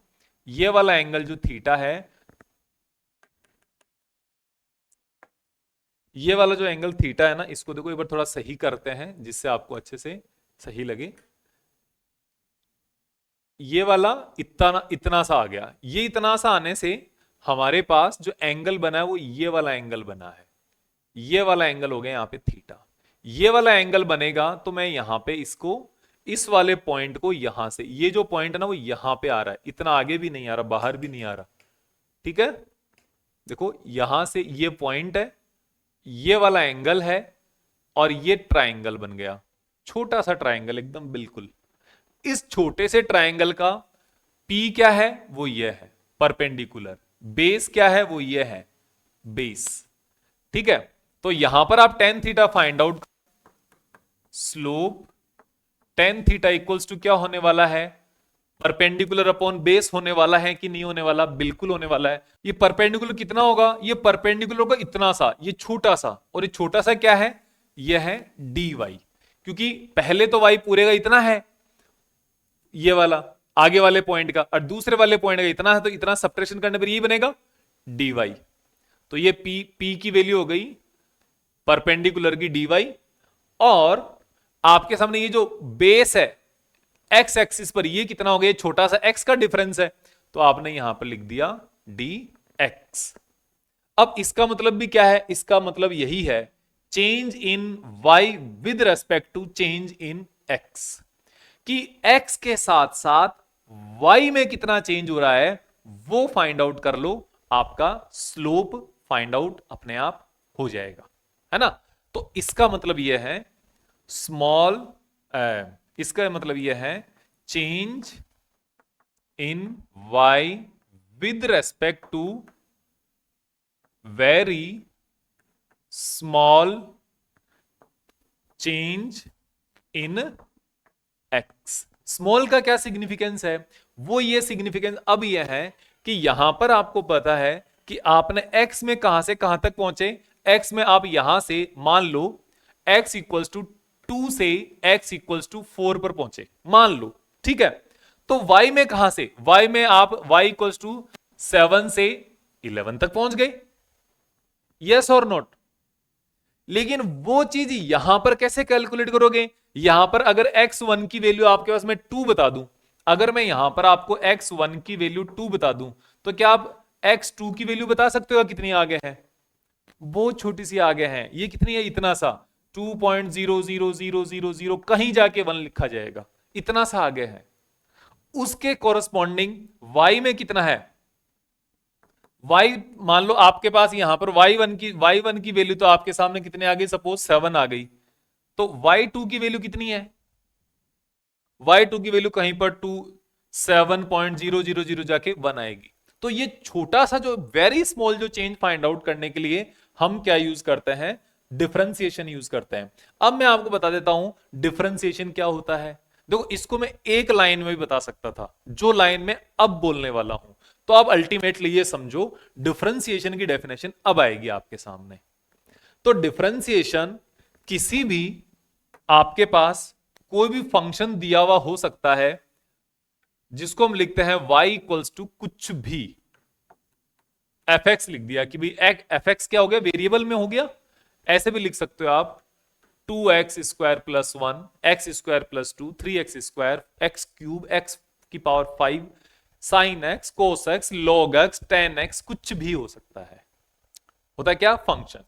ये वाला एंगल जो थीटा है, ये वाला जो एंगल थीटा है ना, इसको देखो एक बार थोड़ा सही करते हैं जिससे आपको अच्छे से सही लगे। ये वाला इतना सा आ गया, ये इतना सा आने से हमारे पास जो एंगल बना है वो ये वाला एंगल बना है। ये वाला एंगल हो गया यहां पे थीटा। ये वाला एंगल बनेगा तो मैं यहां पे इसको, इस वाले पॉइंट को यहां से, ये जो पॉइंट है ना वो यहां पे आ रहा है, इतना आगे भी नहीं आ रहा, बाहर भी नहीं आ रहा, ठीक है। देखो यहां से ये पॉइंट है ये वाला एंगल है और ये ट्राइंगल बन गया, छोटा सा ट्राइंगल एकदम बिल्कुल। इस छोटे से ट्राइंगल का पी क्या है, वो ये है परपेंडिकुलर, बेस क्या है, वो ये है बेस। ठीक है, तो यहां पर आप tan theta find out, slope tan theta equals to क्या होने वाला है, परपेंडिकुलर अपॉन बेस होने वाला है कि नहीं होने वाला, बिल्कुल होने वाला है। ये परपेंडिकुलर कितना होगा, ये परपेंडिकुलर होगा इतना सा, ये छोटा सा, और ये छोटा सा क्या है, ये है डी वाई, क्योंकि पहले तो वाई पूरे का इतना है, ये वाला आगे वाले पॉइंट का, और दूसरे वाले पॉइंट का इतना है, तो इतना सब्ट्रैक्शन करने पर ये बनेगा डी वाई। तो ये पी की वैल्यू हो गई परपेंडिकुलर की डी वाई, और आपके सामने ये जो बेस है एक्स एक्सिस पर, ये कितना हो गया, छोटा सा एक्स का डिफरेंस है, तो आपने यहां पर लिख दिया डी एक्स। अब इसका मतलब भी क्या है, इसका मतलब यही है change in y with respect to change in x, कि एक्स के साथ साथ वाई में कितना चेंज हो रहा है वो फाइंड आउट कर लो, आपका स्लोप फाइंड आउट अपने आप हो जाएगा, है ना। तो इसका मतलब यह है स्मॉल, इसका मतलब यह है change in y with respect to very small change in x. Small का क्या सिग्निफिकेंस है, वो ये सिग्निफिकेंस अब यह है कि यहां पर आपको पता है कि आपने एक्स में कहां से कहां तक पहुंचे, एक्स में आप यहां से मान लो एक्स इक्वल्स टू 2 से x इक्वल्स टू 4 पर पहुंचे, मान लो, ठीक है। तो y में कहां से, y में आप y इक्वल्स टू 7 से 11 तक पहुंच गए, यस और नॉट। लेकिन वो चीज यहां पर कैसे कैलकुलेट करोगे, यहां पर अगर x1 की वैल्यू आपके पास मैं 2 बता दूं, अगर मैं यहां पर आपको x1 की वैल्यू 2 बता दूं, तो क्या आप x2 की वैल्यू बता सकते हो कितनी आगे है, बहुत छोटी सी आगे है, ये कितनी है, इतना सा 2.00000 कहीं जाके 1 लिखा जाएगा, इतना सा आगे है। उसके कोरस्पॉन्डिंग y में कितना है, y मान लो आपके पास यहां पर y1 की वैल्यू तो आपके सामने कितने आ गई, सपोज 7 आ गई, तो y2 की वैल्यू कितनी है, y2 की वैल्यू कहीं पर 7.000 जाके 1 आएगी। तो ये छोटा सा जो वेरी स्मॉल जो चेंज फाइंड आउट करने के लिए हम क्या यूज करते हैं, डिफरेंशिएशन यूज करते हैं। अब मैं आपको बता देता हूं डिफरेंशिएशन क्या होता है। देखो इसको मैं एक लाइन में भी बता सकता था, जो लाइन में अब बोलने वाला हूं, तो आप अल्टीमेटली ये समझो डिफरेंशिएशन की डेफिनेशन अब आएगी आपके सामने। तो डिफरेंशिएशन किसी भी आपके पास कोई भी फंक्शन दिया हुआ हो सकता है, जिसको हम लिखते हैं y इक्वल्स टू कुछ भी एफ एक्स लिख दिया कि भाई एफ एक्स क्या हो गया, वेरिएबल में हो गया। ऐसे भी लिख सकते हो आप 2x² plus 1 x² plus 2 3x square x cube x की पावर 5 साइन x कोस x log x tan x, कुछ भी हो सकता है, होता है क्या, फंक्शन।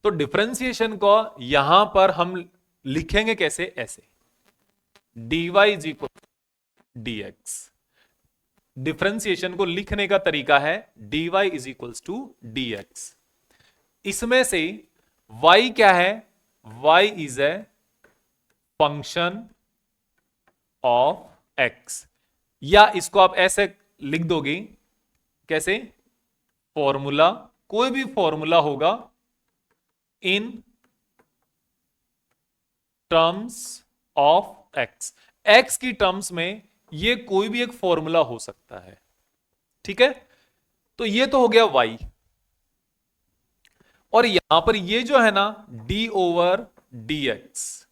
तो डिफरेंशिएशन को यहां पर हम लिखेंगे कैसे, ऐसे dy is equal dx। Differentiation को लिखने का तरीका है dy is equals to dx। इसमें से y क्या है, y is a function of x, या इसको आप ऐसे लिख दोगे, कैसे, फॉर्मूला, कोई भी फॉर्मूला होगा in terms of x, x की टर्म्स में ये कोई भी एक फॉर्मूला हो सकता है, ठीक है। तो ये तो हो गया y, और यहां पर ये जो है ना d ओवर dx,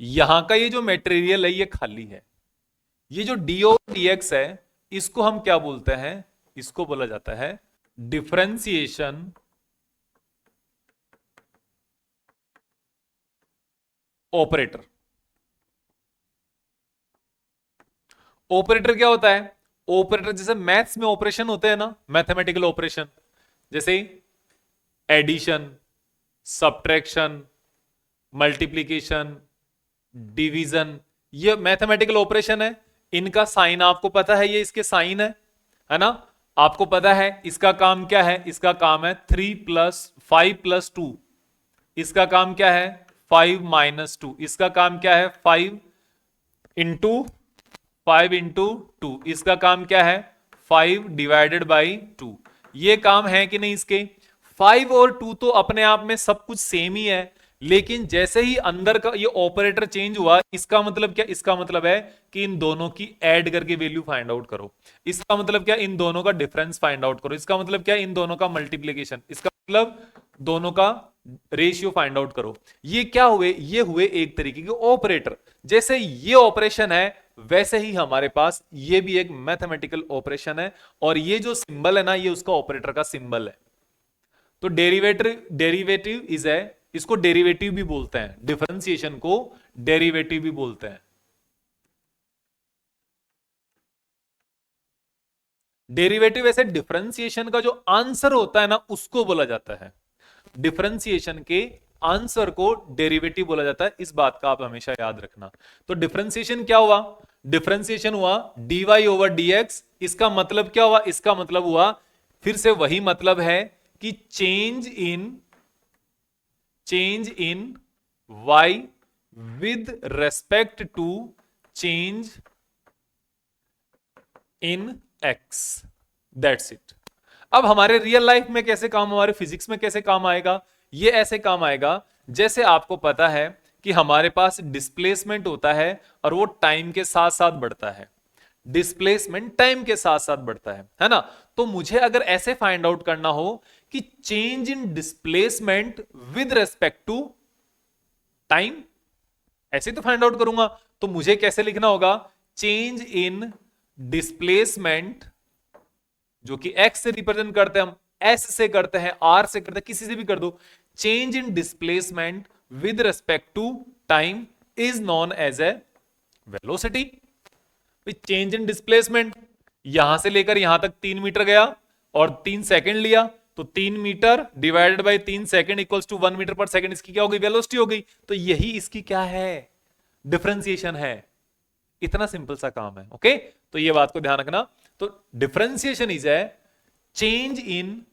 यहां का ये जो मेटेरियल है ये खाली है, ये जो d ओवर dx है इसको हम क्या बोलते हैं, इसको बोला जाता है डिफरेंशिएशन ऑपरेटर। ऑपरेटर क्या होता है, ऑपरेटर जैसे मैथ्स में ऑपरेशन होते हैं ना, मैथमेटिकल ऑपरेशन, जैसे एडिशन, सब्ट्रैक्शन, मल्टीप्लिकेशन, डिवीजन, ये मैथमेटिकल ऑपरेशन है। इनका साइन आपको पता है, ये इसके साइन है ना। आपको पता है इसका काम क्या है, इसका काम है 5 + 2, इसका काम क्या है 5 - 2, इसका काम क्या है 5 × 2, इसका काम क्या है 5/2। ये काम है कि नहीं इसके। 5 और 2 तो अपने आप में सब कुछ सेम ही है, लेकिन जैसे ही अंदर का ये ऑपरेटर चेंज हुआ, इसका मतलब क्या, इसका मतलब है कि इन दोनों की ऐड करके वैल्यू फाइंड आउट करो। इसका मतलब क्या, इन दोनों का डिफरेंस फाइंड आउट करो। इसका मतलब क्या, इन दोनों का मल्टीप्लीकेशन, इसका मतलब दोनों का रेशियो फाइंड आउट करो। ये क्या हुए, ये हुए एक तरीके के ऑपरेटर। जैसे ये ऑपरेशन है वैसे ही हमारे पास ये भी एक मैथमेटिकल ऑपरेशन है, और ये जो सिंबल है ना, ये उसका ऑपरेटर का सिंबल है। तो डेरिवेटिव इज है, इसको डेरिवेटिव भी बोलते हैं, डिफरेंशिएशन को डेरिवेटिव भी बोलते हैं। डेरिवेटिव ऐसे डिफरेंशिएशन का जो आंसर होता है ना, उसको बोला जाता है। डिफरेंशिएशन के आंसर को डेरिवेटिव बोला जाता है, इस बात का आप हमेशा याद रखना। तो डिफरेंशिएशन क्या हुआ, डिफरेंशिएशन हुआ dy/dx। इसका मतलब क्या हुआ, इसका मतलब हुआ फिर से वही मतलब है कि change in y with respect to change in x। That's it. अब हमारे रियल लाइफ में कैसे काम, हमारे फिजिक्स में कैसे काम आएगा, ये ऐसे काम आएगा जैसे आपको पता है कि हमारे पास डिस्प्लेसमेंट होता है और वो टाइम के साथ साथ बढ़ता है। डिस्प्लेसमेंट टाइम के साथ साथ बढ़ता है ना। तो मुझे अगर ऐसे फाइंड आउट करना हो कि change in displacement with respect to time, ऐसे तो फाइंड आउट करूंगा। तो मुझे कैसे लिखना होगा, चेंज इन डिस्प्लेसमेंट, जो कि x से रिप्रेजेंट करते हैं हम, s से करते हैं, r से करते हैं, किसी से भी कर दो। Change in displacement with respect to time is known as a velocity. Change in displacement, यहां से लेकर यहां तक 3 मीटर गया और 3 सेकंड लिया, तो 3 metre divided by 3 second equals to 1 metre per second, इसकी क्या हो गई, वेलोसिटी हो गई। तो यही इसकी क्या है, डिफरेंशिएशन है। इतना सिंपल सा काम है। ओके, तो ये बात को ध्यान रखना। तो differentiation is a change in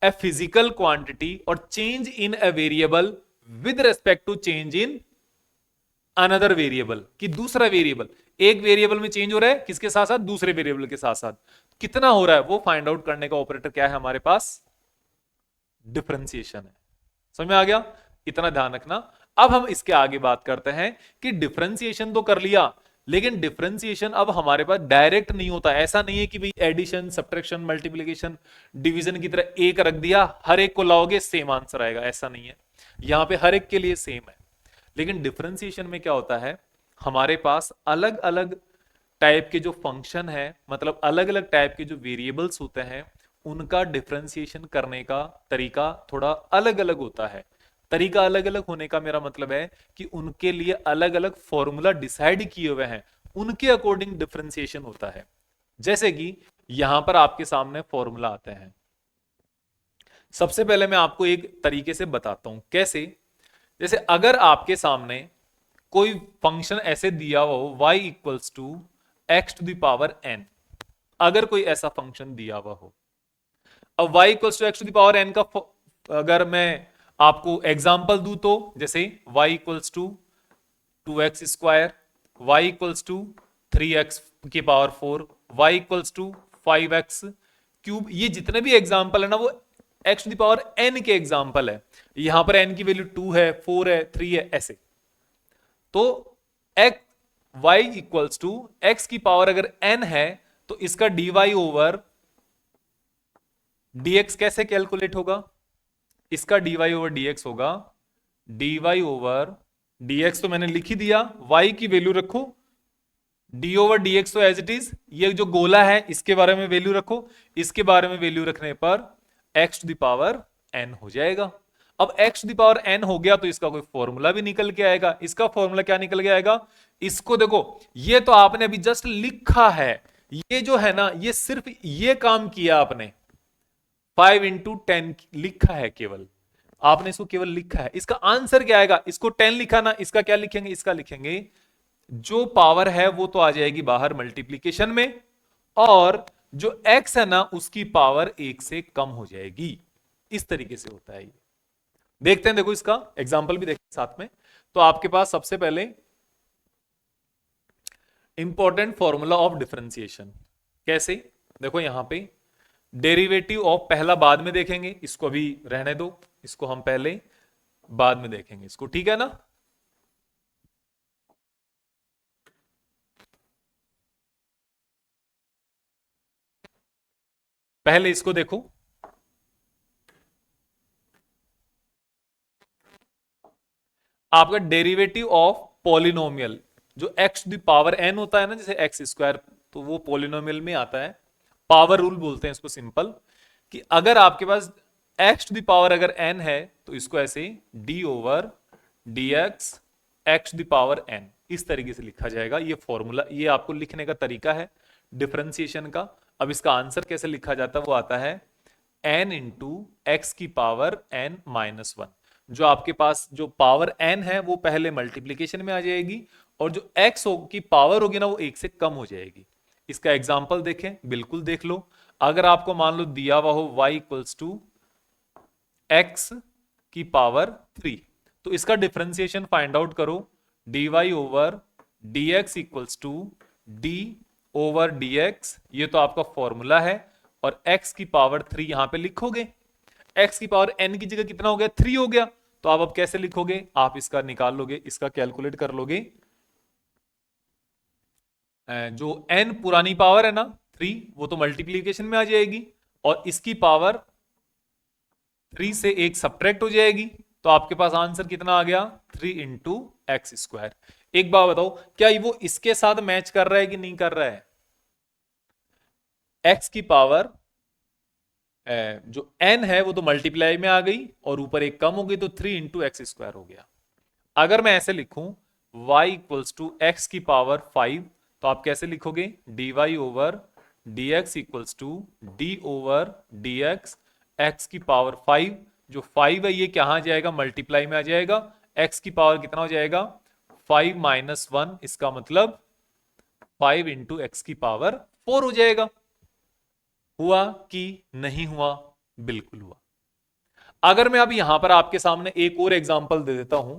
a physical quantity और change in a variable with respect to change in another variable, कि दूसरा वेरिएबल, एक वेरिएबल में चेंज हो रहा है किसके साथ साथ, दूसरे वेरिएबल के साथ साथ कितना हो रहा है, वो फाइंड आउट करने का ऑपरेटर क्या है हमारे पास, डिफरेंशिएशन है। समझ में आ गया, इतना ध्यान रखना। अब हम इसके आगे बात करते हैं कि डिफरेंशिएशन तो कर लिया, लेकिन डिफरेंशिएशन अब हमारे पास डायरेक्ट नहीं होता। ऐसा नहीं है कि भाई एडिशन, सब्ट्रैक्शन, मल्टीप्लिकेशन, डिवीजन की तरह एक रख दिया, हर एक को लाओगे सेम आंसर आएगा, ऐसा नहीं है। यहां पे हर एक के लिए सेम है। लेकिन डिफरेंशिएशन में क्या होता है, हमारे पास अलग अलग टाइप के जो फंक्शन है, मतलब अलग अलग टाइप के जो वेरिएबल्स होते हैं, उनका डिफरेंशिएशन करने का तरीका थोड़ा अलग अलग होता है। तरीका अलग अलग होने का मेरा मतलब है कि उनके लिए अलग अलग फॉर्मूला डिसाइड किए हुए हैं, उनके अकॉर्डिंग डिफरेंशिएशन होता है। जैसे कि यहां पर आपके सामने फॉर्मूला आते हैं। सबसे पहले मैं आपको एक तरीके से बताता हूं कैसे। जैसे अगर आपके सामने कोई फंक्शन ऐसे दिया हुआ हो y = x⁴n, अगर कोई ऐसा फंक्शन दिया हुआ हो, अब y = x⁴n का अगर मैं आपको एग्जांपल दूं तो जैसे y = 2x², y = 3x⁴, y = 5x³ ये जितने भी एग्जांपल है ना, वो x⁴n के एग्जांपल है। यहां पर n की वैल्यू 2 है, 4 है, 3 है, ऐसे। तो y = x की पावर अगर n है, तो इसका dy/dx कैसे कैलकुलेट होगा, इसका dy/dx होगा dy/dx, तो मैंने लिख ही दिया, y की वैल्यू रखो, d/dx तो एज इट इज, ये जो गोला है इसके बारे में वैल्यू रखो, इसके बारे में वैल्यू रखने पर x⁴n हो जाएगा। अब x⁴n हो गया तो इसका कोई फॉर्मूला भी निकल के आएगा। इसका फॉर्मूला क्या निकल के आएगा, इसको देखो, ये तो आपने अभी जस्ट लिखा है, ये जो है ना, ये सिर्फ ये काम किया आपने, 5 × 10 लिखा है, केवल आपने इसको केवल लिखा है। इसका आंसर क्या आएगा, इसको 10 लिखा ना, इसका क्या लिखेंगे, इसका लिखेंगे जो पावर है वो तो आ जाएगी बाहर मल्टीप्लीकेशन में, और जो x है ना उसकी पावर 1 से कम हो जाएगी। इस तरीके से होता है ये। देखते हैं, देखो इसका एग्जांपल भी देखते हैं साथ में। तो आपके पास सबसे पहले इंपॉर्टेंट फॉर्मूला ऑफ डिफरेंशिएशन कैसे, देखो यहां पे डेरिवेटिव ऑफ पहला बाद में देखेंगे, इसको अभी रहने दो, इसको हम पहले बाद में देखेंगे इसको, ठीक है ना। पहले इसको देखो, आपका डेरिवेटिव ऑफ पॉलिनोमियल जो x to the power n होता है ना, जैसे एक्स स्क्वायर, तो वो पॉलिनोमियल में आता है। पावर रूल बोलते हैं इसको सिंपल, कि अगर आपके पास x टू द पावर अगर n है तो इसको ऐसे d over d x to the power n इस तरीके से लिखा जाएगा। ये फॉर्मूला, ये आपको लिखने का तरीका है डिफरेंशिएशन का। अब इसका आंसर कैसे लिखा जाता है, वो आता है n इंटू एक्स की पावर n माइनस वन। जो आपके पास जो पावर n है वो पहले मल्टीप्लीकेशन में आ जाएगी, और जो x की पावर होगी ना वो 1 से कम हो जाएगी। इसका एग्जाम्पल देखें, बिल्कुल देख लो। अगर आपको मान लो दिया हुआ हो y इक्वल्स टू एक्स की पावर 3, तो इसका डिफरेंशिएशन फाइंड आउट करो। dy over d x equals to d over d x, ये तो आपका फॉर्मूला है। और x की पावर 3 यहां पे लिखोगे, x की पावर n की जगह कितना हो गया, 3 हो गया। तो आप अब कैसे लिखोगे, आप इसका निकाल लोगे, इसका कैलकुलेट कर लोगे। जो n पुरानी पावर है ना 3, वो तो मल्टीप्लीकेशन में आ जाएगी, और इसकी पावर 3 से एक सब्ट्रैक्ट हो जाएगी। तो आपके पास आंसर कितना आ गया, 3 इंटू एक्स स्क्वायर। एक बात बताओ, क्या वो इसके साथ मैच कर रहा है कि नहीं कर रहा है। x की पावर जो n है वो तो मल्टीप्लाई में आ गई, और ऊपर एक कम हो गई, तो 3 इंटू एक्स स्क्वायर हो गया। अगर मैं ऐसे लिखूं y इक्वल्स टू एक्स की पावर 5, तो आप कैसे लिखोगे, dy over d x equals to d over d x, x की पावर 5। जो 5 है ये कहां जाएगा, मल्टीप्लाई में आ जाएगा। x की पावर कितना हो जाएगा, 5 माइनस 1, इसका मतलब 5 इंटू एक्स की पावर 4 हो जाएगा। हुआ कि नहीं हुआ, बिल्कुल हुआ। अगर मैं अब यहां पर आपके सामने एक और एग्जांपल दे देता हूं,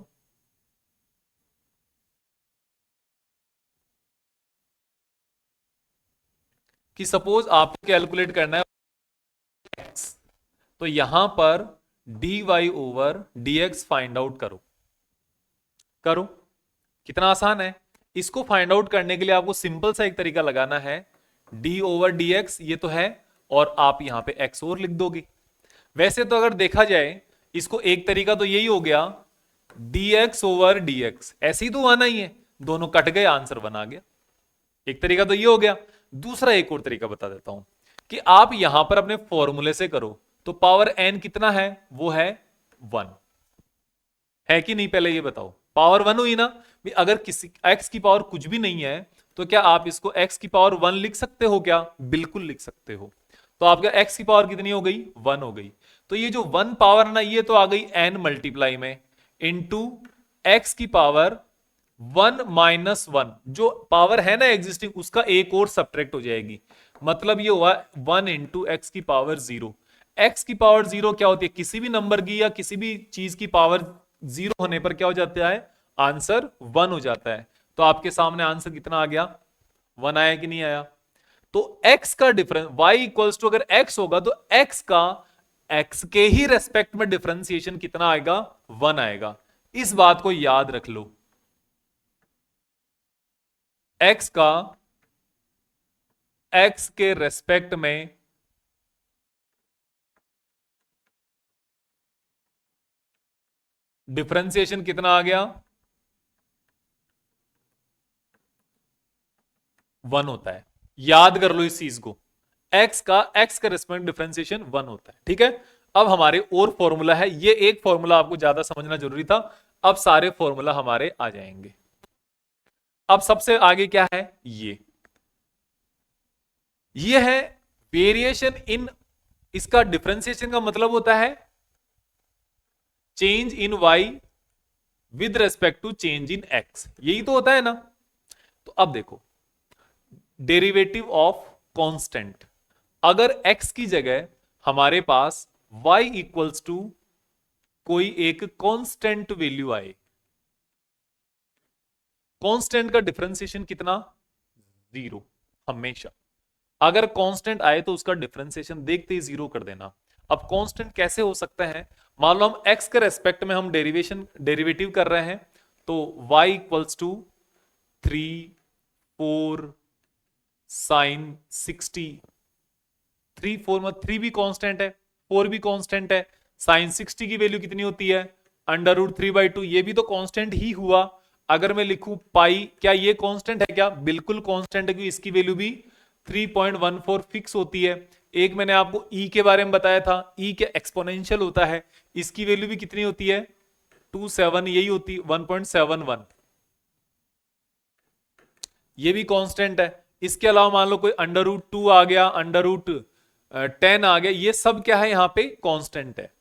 कि सपोज आपको कैलकुलेट करना है x, तो यहां पर dy over dx find out करो। करो, कितना आसान है। इसको फाइंड आउट करने के लिए आपको सिंपल सा एक तरीका लगाना है, d ओवर dx ये तो है, और आप यहां पे x और लिख दोगे। वैसे तो अगर देखा जाए इसको, एक तरीका तो यही हो गया, dx ओवर dx, ऐसे ही तो आना ही है, दोनों कट गए, आंसर बना गया। एक तरीका तो ये हो गया। दूसरा एक और तरीका बता देता हूं, कि आप यहां पर अपने फॉर्मूले से करो, तो पावर n कितना है, वो है 1, है कि नहीं, पहले ये बताओ। पावर 1 हुई ना, अगर किसी x की पावर कुछ भी नहीं है, तो क्या आप इसको x की पावर 1 लिख सकते हो क्या, बिल्कुल लिख सकते हो। तो आपका x की पावर कितनी हो गई, 1 हो गई। तो ये जो 1 पावर ना, ये तो आ गई n मल्टीप्लाई में, इंटू एक्स की पावर 1 माइनस 1, जो पावर है ना एग्जिस्टिंग, उसका एक और सब्ट्रैक्ट हो जाएगी। मतलब ये हुआ 1 इंटू एक्स की पावर 0। एक्स की पावर 0 क्या होती है, किसी भी नंबर की या किसी भी चीज की पावर 0 होने पर क्या हो जाता है, आंसर 1 हो जाता है। तो आपके सामने आंसर कितना आ गया, 1 आया कि नहीं आया। तो x का डिफरेंस y इक्वल्स टू, अगर x होगा तो x का x के ही रेस्पेक्ट में डिफरेंशिएशन कितना आएगा, 1 आएगा। इस बात को याद रख लो, x का x के रेस्पेक्ट में डिफरेंशिएशन कितना आ गया, 1 होता है। याद कर लो इस चीज को, x का रेस्पेक्ट डिफरेंशिएशन 1 होता है, ठीक है। अब हमारे और फॉर्मूला है, ये एक फॉर्मूला आपको ज्यादा समझना जरूरी था, अब सारे फॉर्मूला हमारे आ जाएंगे। अब सबसे आगे क्या है, ये है वेरिएशन इन, इसका डिफरेंशिएशन का मतलब होता है change in y with respect to change in x, यही तो होता है ना। तो अब देखो, डेरिवेटिव ऑफ कांस्टेंट, अगर x की जगह हमारे पास y इक्वल्स टू कोई एक कांस्टेंट वैल्यू आए, कांस्टेंट का डिफरेंशिएशन कितना? 0 हमेशा। अगर कांस्टेंट आए तो उसका डिफरेंशिएशन देखते ही 0 कर देना। अब कांस्टेंट कैसे हो सकता है? मान लो हम x के रेस्पेक्ट में हम डेरिवेटिव कर रहे हैं, तो y इक्वल्स टू 3 4 साइन 60। 3 4 में 3 भी कांस्टेंट है, 4 भी कांस्टेंट है। साइन 60 की वैल्यू कितनी होती है? √3/2। ये भी तो कांस्टेंट ही हुआ। अगर मैं लिखूं पाई, क्या ये कांस्टेंट है? क्या बिल्कुल कांस्टेंट है, क्योंकि इसकी वैल्यू भी 3.14 फिक्स होती है। एक मैंने आपको e के बारे में बताया था, e के एक्सपोनेंशियल होता है, इसकी वैल्यू भी कितनी होती है? 27, यही होती है 1.71। ये भी कांस्टेंट है। इसके अलावा मान लो कोई √2 आ गया, √10 आ गया, ये सब क्या है? यहां पे कांस्टेंट है।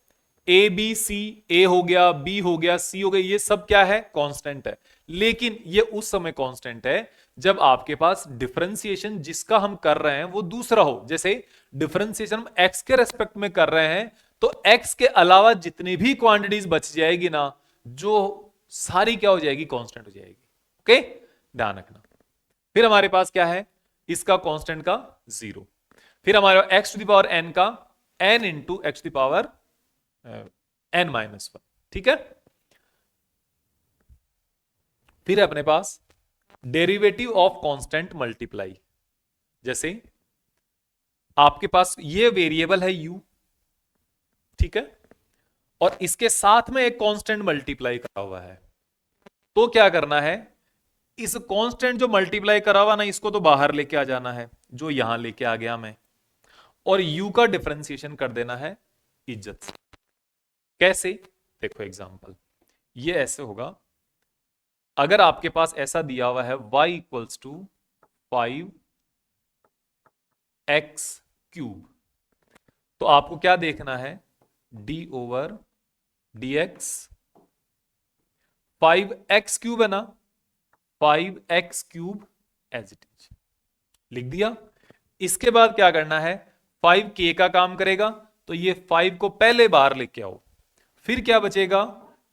ए बी सी, ए हो गया, बी हो गया, सी हो गया, ये सब क्या है? कांस्टेंट है। लेकिन ये उस समय कांस्टेंट है जब आपके पास डिफरेंशिएशन जिसका हम कर रहे हैं वो दूसरा हो। जैसे डिफरेंशिएशन हम एक्स के रेस्पेक्ट में कर रहे हैं, तो एक्स के अलावा जितनी भी क्वांटिटीज बच जाएगी ना, जो सारी क्या हो जाएगी? कांस्टेंट हो जाएगी। ओके, ध्यान रखना। फिर हमारे पास क्या है? इसका कांस्टेंट का 0। फिर हमारे पास x to the power n का n into x to the power n-1। ठीक है। फिर अपने पास डेरिवेटिव ऑफ कांस्टेंट मल्टीप्लाई। जैसे आपके पास ये वेरिएबल है u, ठीक है, और इसके साथ में एक कांस्टेंट मल्टीप्लाई करा हुआ है, तो क्या करना है? इस कांस्टेंट जो मल्टीप्लाई करा हुआ ना, इसको तो बाहर लेके आ जाना है, जो यहां लेके आ गया मैं, और u का डिफरेंशिएशन कर देना है इज्जत से। कैसे? देखो एग्जांपल, ये ऐसे होगा। अगर आपके पास ऐसा दिया हुआ है y इक्वल्स टू 5x³, तो आपको क्या देखना है? d/dx 5x³ है ना, 5x³ एज इट इज लिख दिया। इसके बाद क्या करना है? 5k का काम करेगा, तो ये 5 को पहले बाहर लेके आओ, फिर क्या बचेगा?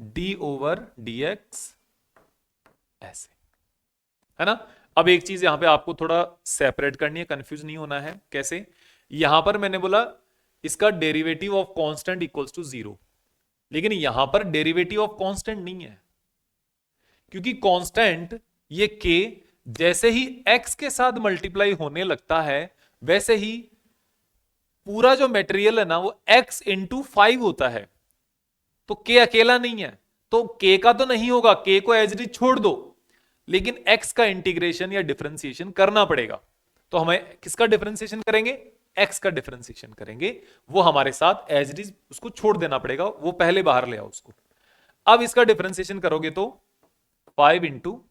d/dx ऐसे, है ना। अब एक चीज यहां पे आपको थोड़ा सेपरेट करनी है, कंफ्यूज नहीं होना है। कैसे? यहां पर मैंने बोला इसका derivative of constant equals to 0, लेकिन यहां पर डेरिवेटिव ऑफ कांस्टेंट नहीं है, क्योंकि कांस्टेंट ये k जैसे ही x के साथ मल्टीप्लाई होने लगता है, वैसे ही पूरा जो मटेरियल है ना वो x इंटू 5 होता है। तो k अकेला नहीं है, तो k का तो नहीं होगा, k को एज इट इज छोड़ दो, लेकिन x का इंटीग्रेशन या डिफरेंशिएशन करना पड़ेगा। तो हमें किसका डिफरेंशिएशन करेंगे? x का डिफरेंशिएशन करेंगे। वो हमारे साथ एज इट इज उसको छोड़ देना पड़ेगा, वो पहले बाहर ले आओ उसको। अब इसका डिफरेंशिएशन करोगे तो 5 इंटू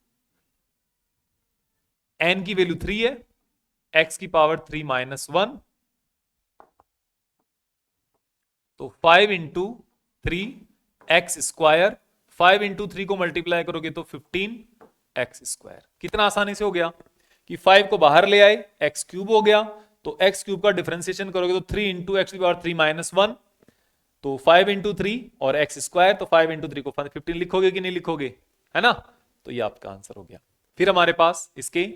n की वैल्यू 3 है, x की पावर 3 -1, तो 5 इंटू 3 x²। 5 इंटू 3 को मल्टीप्लाई करोगे तो 15x²। कितना आसानी से हो गया कि 5 को बाहर ले आए, x³ हो गया, तो x³ का डिफरेंशिएशन करोगे तो 3 इंटू एक्स की पावर 3 -1, तो 5 इंटू 3 और x², तो 5 इंटू 3 को 15 लिखोगे कि नहीं लिखोगे? है ना। तो ये आपका आंसर हो गया। फिर हमारे पास इसके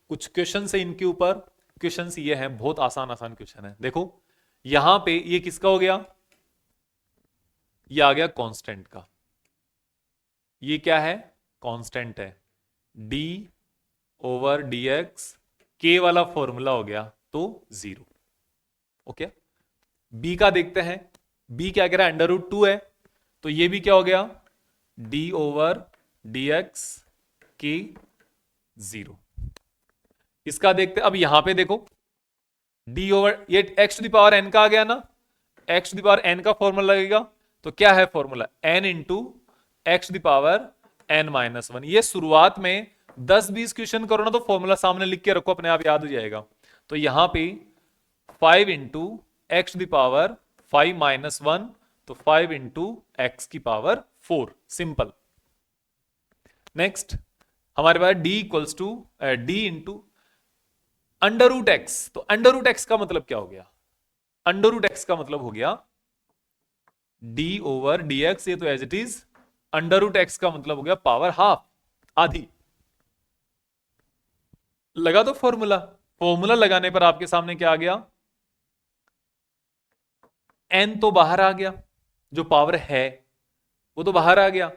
कुछ क्वेश्चन है, इनके ऊपर क्वेश्चन ये हैं, बहुत आसान आसान क्वेश्चन है। देखो यहां पे ये किसका हो गया? ये आ गया कांस्टेंट का। ये क्या है? कांस्टेंट है, d/dx k वाला फॉर्मूला हो गया, तो 0। ओके। b का देखते हैं। b क्या कह रहा है? √2 है, तो ये भी क्या हो गया? d/dx k 0। इसका देखते, अब यहां पे देखो ये x to the power n का आ गया ना, x to the power n का फॉर्मूला लगेगा, तो क्या है formula? n into x to the power n-1। ये शुरुआत में 10-20 क्वेश्चन करो ना, तो फॉर्मूला सामने लिख के रखो, अपने आप याद हो जाएगा। तो यहां पे 5 into x to the power 5-1, तो 5 इंटू एक्स की पावर 4, सिंपल। नेक्स्ट हमारे पास d equals to d into under root x, तो अंडर रूट एक्स का मतलब क्या हो गया? अंडर रूट एक्स का मतलब हो गया डी ओवर डी एक्स, ये तो as it is. Under root x का मतलब हो गया पावर हाफ, आधी। लगा दो फॉर्मूला। फॉर्मूला लगाने पर आपके सामने क्या आ गया? एन तो बाहर आ गया, जो पावर है वो तो बाहर आ गया,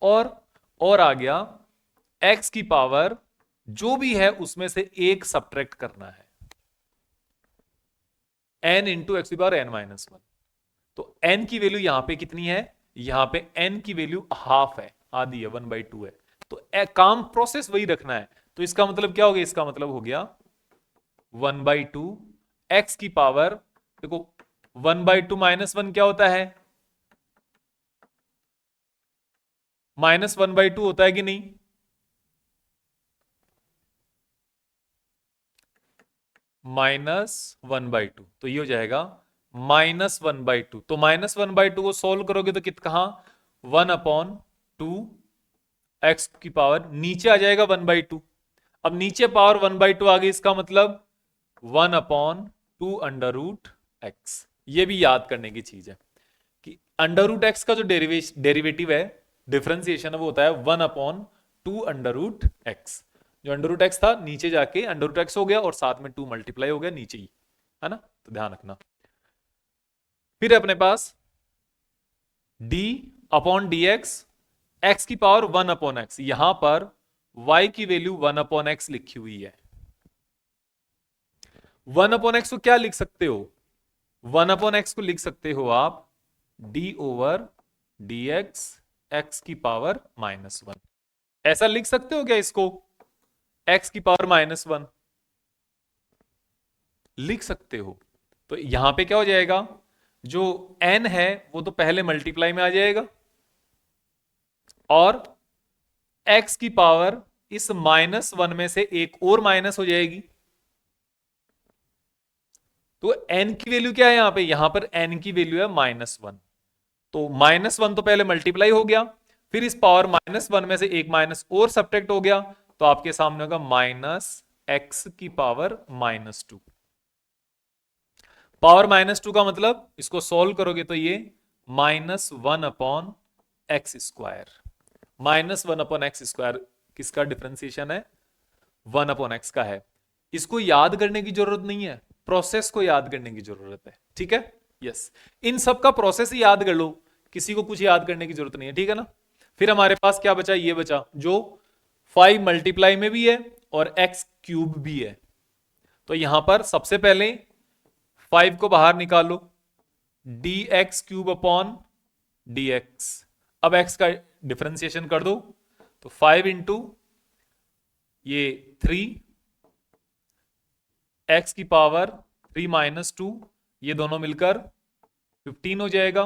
और आ गया एक्स की पावर जो भी है उसमें से एक सब्ट्रैक्ट करना है, एन इंटू एक्स की पावर एन माइनस वन। तो एन की वैल्यू यहां पे कितनी है? यहां पे एन की वैल्यू हाफ है, आधी है, 1/2 है। तो काम प्रोसेस वही रखना है। तो इसका मतलब क्या हो गया? इसका मतलब हो गया 1/2 एक्स की पावर, देखो 1/2 माइनस वन क्या होता है? -1/2 होता है कि नहीं? -1/2, तो ये हो जाएगा -1/2। तो -1/2 को सोल्व करोगे तो कहां? 1/2 एक्स की पावर नीचे आ जाएगा 1/2। अब नीचे पावर 1/2 आ गई, इसका मतलब 1/2 अंडर रूट एक्स। ये भी याद करने की चीज है कि अंडर रूट एक्स का जो डेरिवेटिव है, डिफरेंशिएशन है, वो होता है 1/2 अंडर रूट एक्स। जो अंडर रूट एक्स था नीचे जाके अंडर रूट एक्स हो गया, और साथ में 2 मल्टीप्लाई हो गया नीचे ही, है ना? तो ध्यान रखना। फिर अपने पास d upon d x, x की पावर 1/x। यहां पर y की वैल्यू 1/x लिखी हुई है। 1/x को क्या लिख सकते हो? 1/x को लिख सकते हो आप D over d x, x की पावर -1। ऐसा लिख सकते हो क्या इसको? एक्स की पावर -1 लिख सकते हो। तो यहां पे क्या हो जाएगा? जो n है वो तो पहले मल्टीप्लाई में आ जाएगा, और x की पावर इस -1 में से एक और माइनस हो जाएगी। तो n की वैल्यू क्या है यहां पे? यहां पर n की वैल्यू है -1। तो -1 तो पहले मल्टीप्लाई हो गया, फिर इस पावर -1 में से एक माइनस और सब्ट्रैक्ट हो गया, तो आपके सामने होगा -x की पावर -2। पावर -2 का मतलब इसको सोल्व करोगे तो ये -1/x²। -1/x² किसका डिफरेंशिएशन है? 1/x का है। इसको याद करने की जरूरत नहीं है, प्रोसेस को याद करने की जरूरत है। ठीक है? यस, इन सब का प्रोसेस ही याद कर लो, किसी को कुछ याद करने की जरूरत नहीं है। ठीक है ना? फिर हमारे पास क्या बचा? ये बचा जो 5 मल्टीप्लाई में भी है और x³ भी है। तो यहां पर सबसे पहले 5 को बाहर निकालो, dx³ अपॉन dx। अब x का डिफरेंशिएशन कर दो, तो 5 इंटू ये 3 x की पावर 3 - 2, ये दोनों मिलकर 15 हो जाएगा,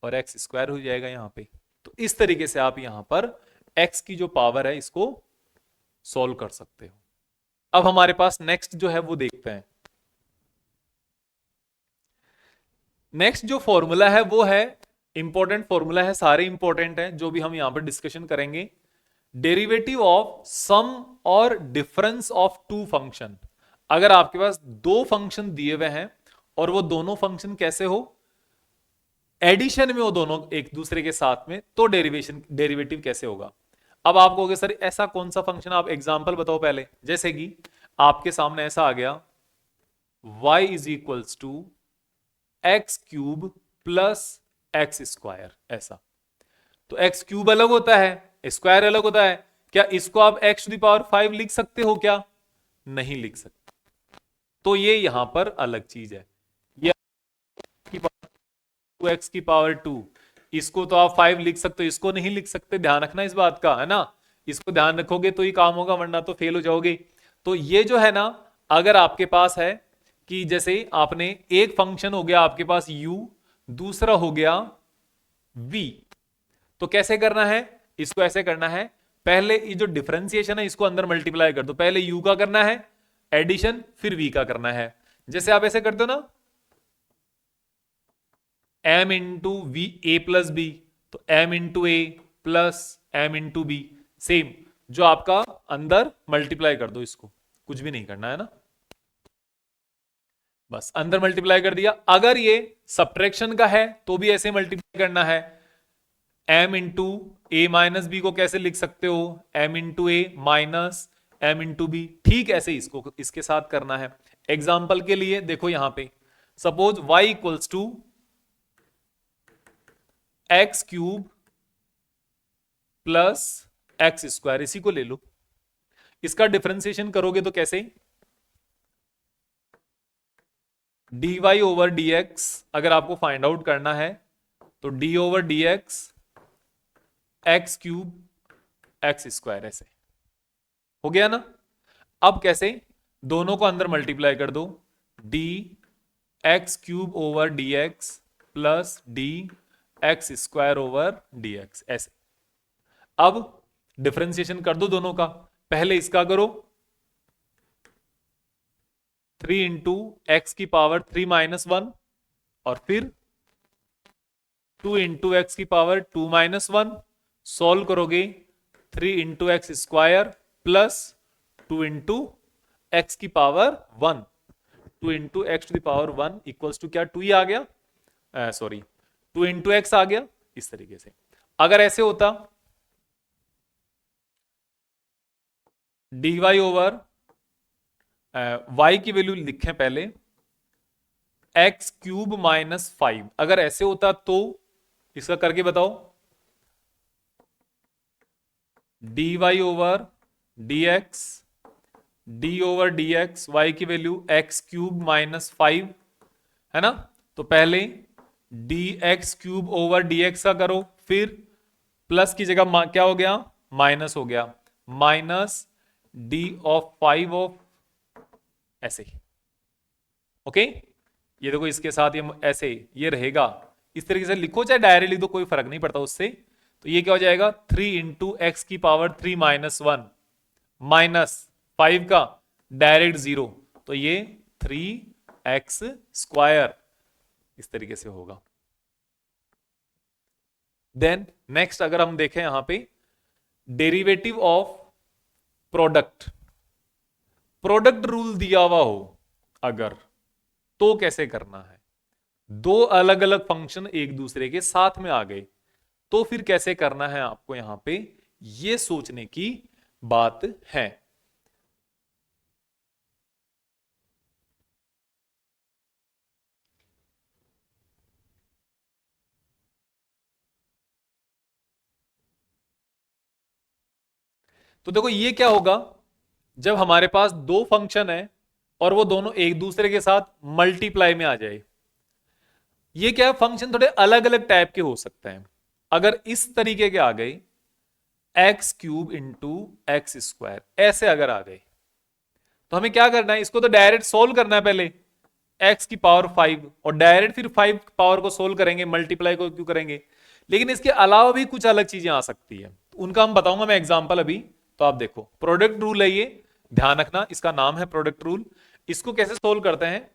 और x² हो जाएगा यहां पे। तो इस तरीके से आप यहां पर x की जो पावर है इसको सॉल्व कर सकते हो। अब हमारे पास नेक्स्ट जो है वो देखते हैं। नेक्स्ट जो फॉर्मूला है वो है इंपॉर्टेंट फॉर्मूला है, सारे इंपॉर्टेंट हैं जो भी हम यहां पर डिस्कशन करेंगे। डेरिवेटिव ऑफ सम और डिफरेंस ऑफ टू फंक्शन। अगर आपके पास दो फंक्शन दिए हुए हैं और वो दोनों फंक्शन कैसे हो? एडिशन में, वो दोनों एक दूसरे के साथ में, तो डेरिवेटिव कैसे होगा? अब आप कहोगे सर ऐसा कौन सा फंक्शन, आप एग्जांपल बताओ पहले। जैसे कि आपके सामने ऐसा आ गया y = x³ + x², ऐसा। तो x³ अलग होता है, स्क्वायर अलग होता है। क्या इसको आप x⁵ लिख सकते हो क्या? नहीं लिख सकते। तो ये यहां पर अलग चीज है। ये x⁵2, इसको तो आप 5 लिख सकते हो, इसको नहीं लिख सकते। ध्यान रखना इस बात का, है ना? इसको ध्यान रखोगे तो ही काम होगा, वरना तो फेल हो जाओगे। तो ये जो है ना, अगर आपके पास है कि जैसे आपने एक फंक्शन हो गया आपके पास u, दूसरा हो गया v, तो कैसे करना है? इसको ऐसे करना है, पहले ये जो डिफरेंशिएशन है इसको अंदर मल्टीप्लाई कर दो। पहले u का करना है एडिशन, फिर v का करना है। जैसे आप ऐसे करते हो ना, m into v a plus b, तो m into a plus m into b. Same जो आपका अंदर मल्टीप्लाई कर दो, इसको कुछ भी नहीं करना है ना। बस अंदर मल्टीप्लाई कर दिया। अगर ये सब्ट्रैक्शन का है तो भी ऐसे मल्टीप्लाई करना है। m इंटू ए माइनस बी को कैसे लिख सकते हो, m इंटू ए माइनस m इंटू बी, ठीक ऐसे इसको इसके साथ करना है। एग्जाम्पल के लिए देखो यहां पे suppose y equals to x cube plus x square, इसी को ले लो। इसका डिफरेंशिएशन करोगे तो कैसे, dy ओवर dx अगर आपको फाइंड आउट करना है तो d over dx x cube x square, ऐसे हो गया ना। अब कैसे, दोनों को अंदर मल्टीप्लाई कर दो, D x cube over d x plus D x square over d x, ऐसे। अब डिफरेंशिएशन कर दो दोनों का, पहले इसका करो 3 इंटू एक्स की पावर 3 माइनस 1 और फिर 2 इंटू एक्स की पावर 2 माइनस 1, सॉल्व करोगे 3 into x square plus 2 into x की power 1, 2 into x to the power 1 equals to क्या, 2 ही आ गया, सॉरी 2 इंटू एक्स आ गया। इस तरीके से अगर ऐसे होता डी वाई ओवर वाई की वैल्यू लिखें पहले एक्स क्यूब माइनस 5, अगर ऐसे होता तो इसका करके बताओ, d y over d x, d over d x, y की वैल्यू एक्स क्यूब माइनस 5 है ना। तो पहले d x cube over d x का करो, फिर प्लस की जगह क्या हो गया, माइनस हो गया, माइनस डी ऑफ 5 ऑफ, ऐसे ही। ओके, ये देखो इसके साथ ये ऐसे ये रहेगा, इस तरीके से लिखो चाहे डायरेक्ट लिख दो, कोई फर्क नहीं पड़ता उससे। तो ये क्या हो जाएगा 3 इंटू एक्स की पावर 3 माइनस 1 माइनस 5 का डायरेक्ट 0, तो ये 3x स्क्वायर, इस तरीके से होगा। देन नेक्स्ट अगर हम देखें यहां पे derivative of product, product rule दिया हुआ हो अगर, तो कैसे करना है, दो अलग अलग फंक्शन एक दूसरे के साथ में आ गए तो फिर कैसे करना है आपको, यहां पे ये सोचने की बात है। तो देखो ये क्या होगा, जब हमारे पास दो फंक्शन है और वो दोनों एक दूसरे के साथ मल्टीप्लाई में आ जाए, ये क्या फंक्शन थोड़े अलग अलग टाइप के हो सकते हैं। अगर इस तरीके के आ गए x cube into x square, ऐसे अगर आ गए तो हमें क्या करना है, इसको तो डायरेक्ट सोल्व करना है पहले एक्स की पावर 5 और डायरेक्ट फिर 5 पावर को सोल्व करेंगे, मल्टीप्लाई को क्यों करेंगे। लेकिन इसके अलावा भी कुछ अलग चीजें आ सकती है, उनका हम बताऊंगा मैं एग्जांपल अभी। तो आप देखो प्रोडक्ट रूल है, ये ध्यान रखना, इसका नाम है प्रोडक्ट रूल। इसको कैसे सोल्व करते हैं,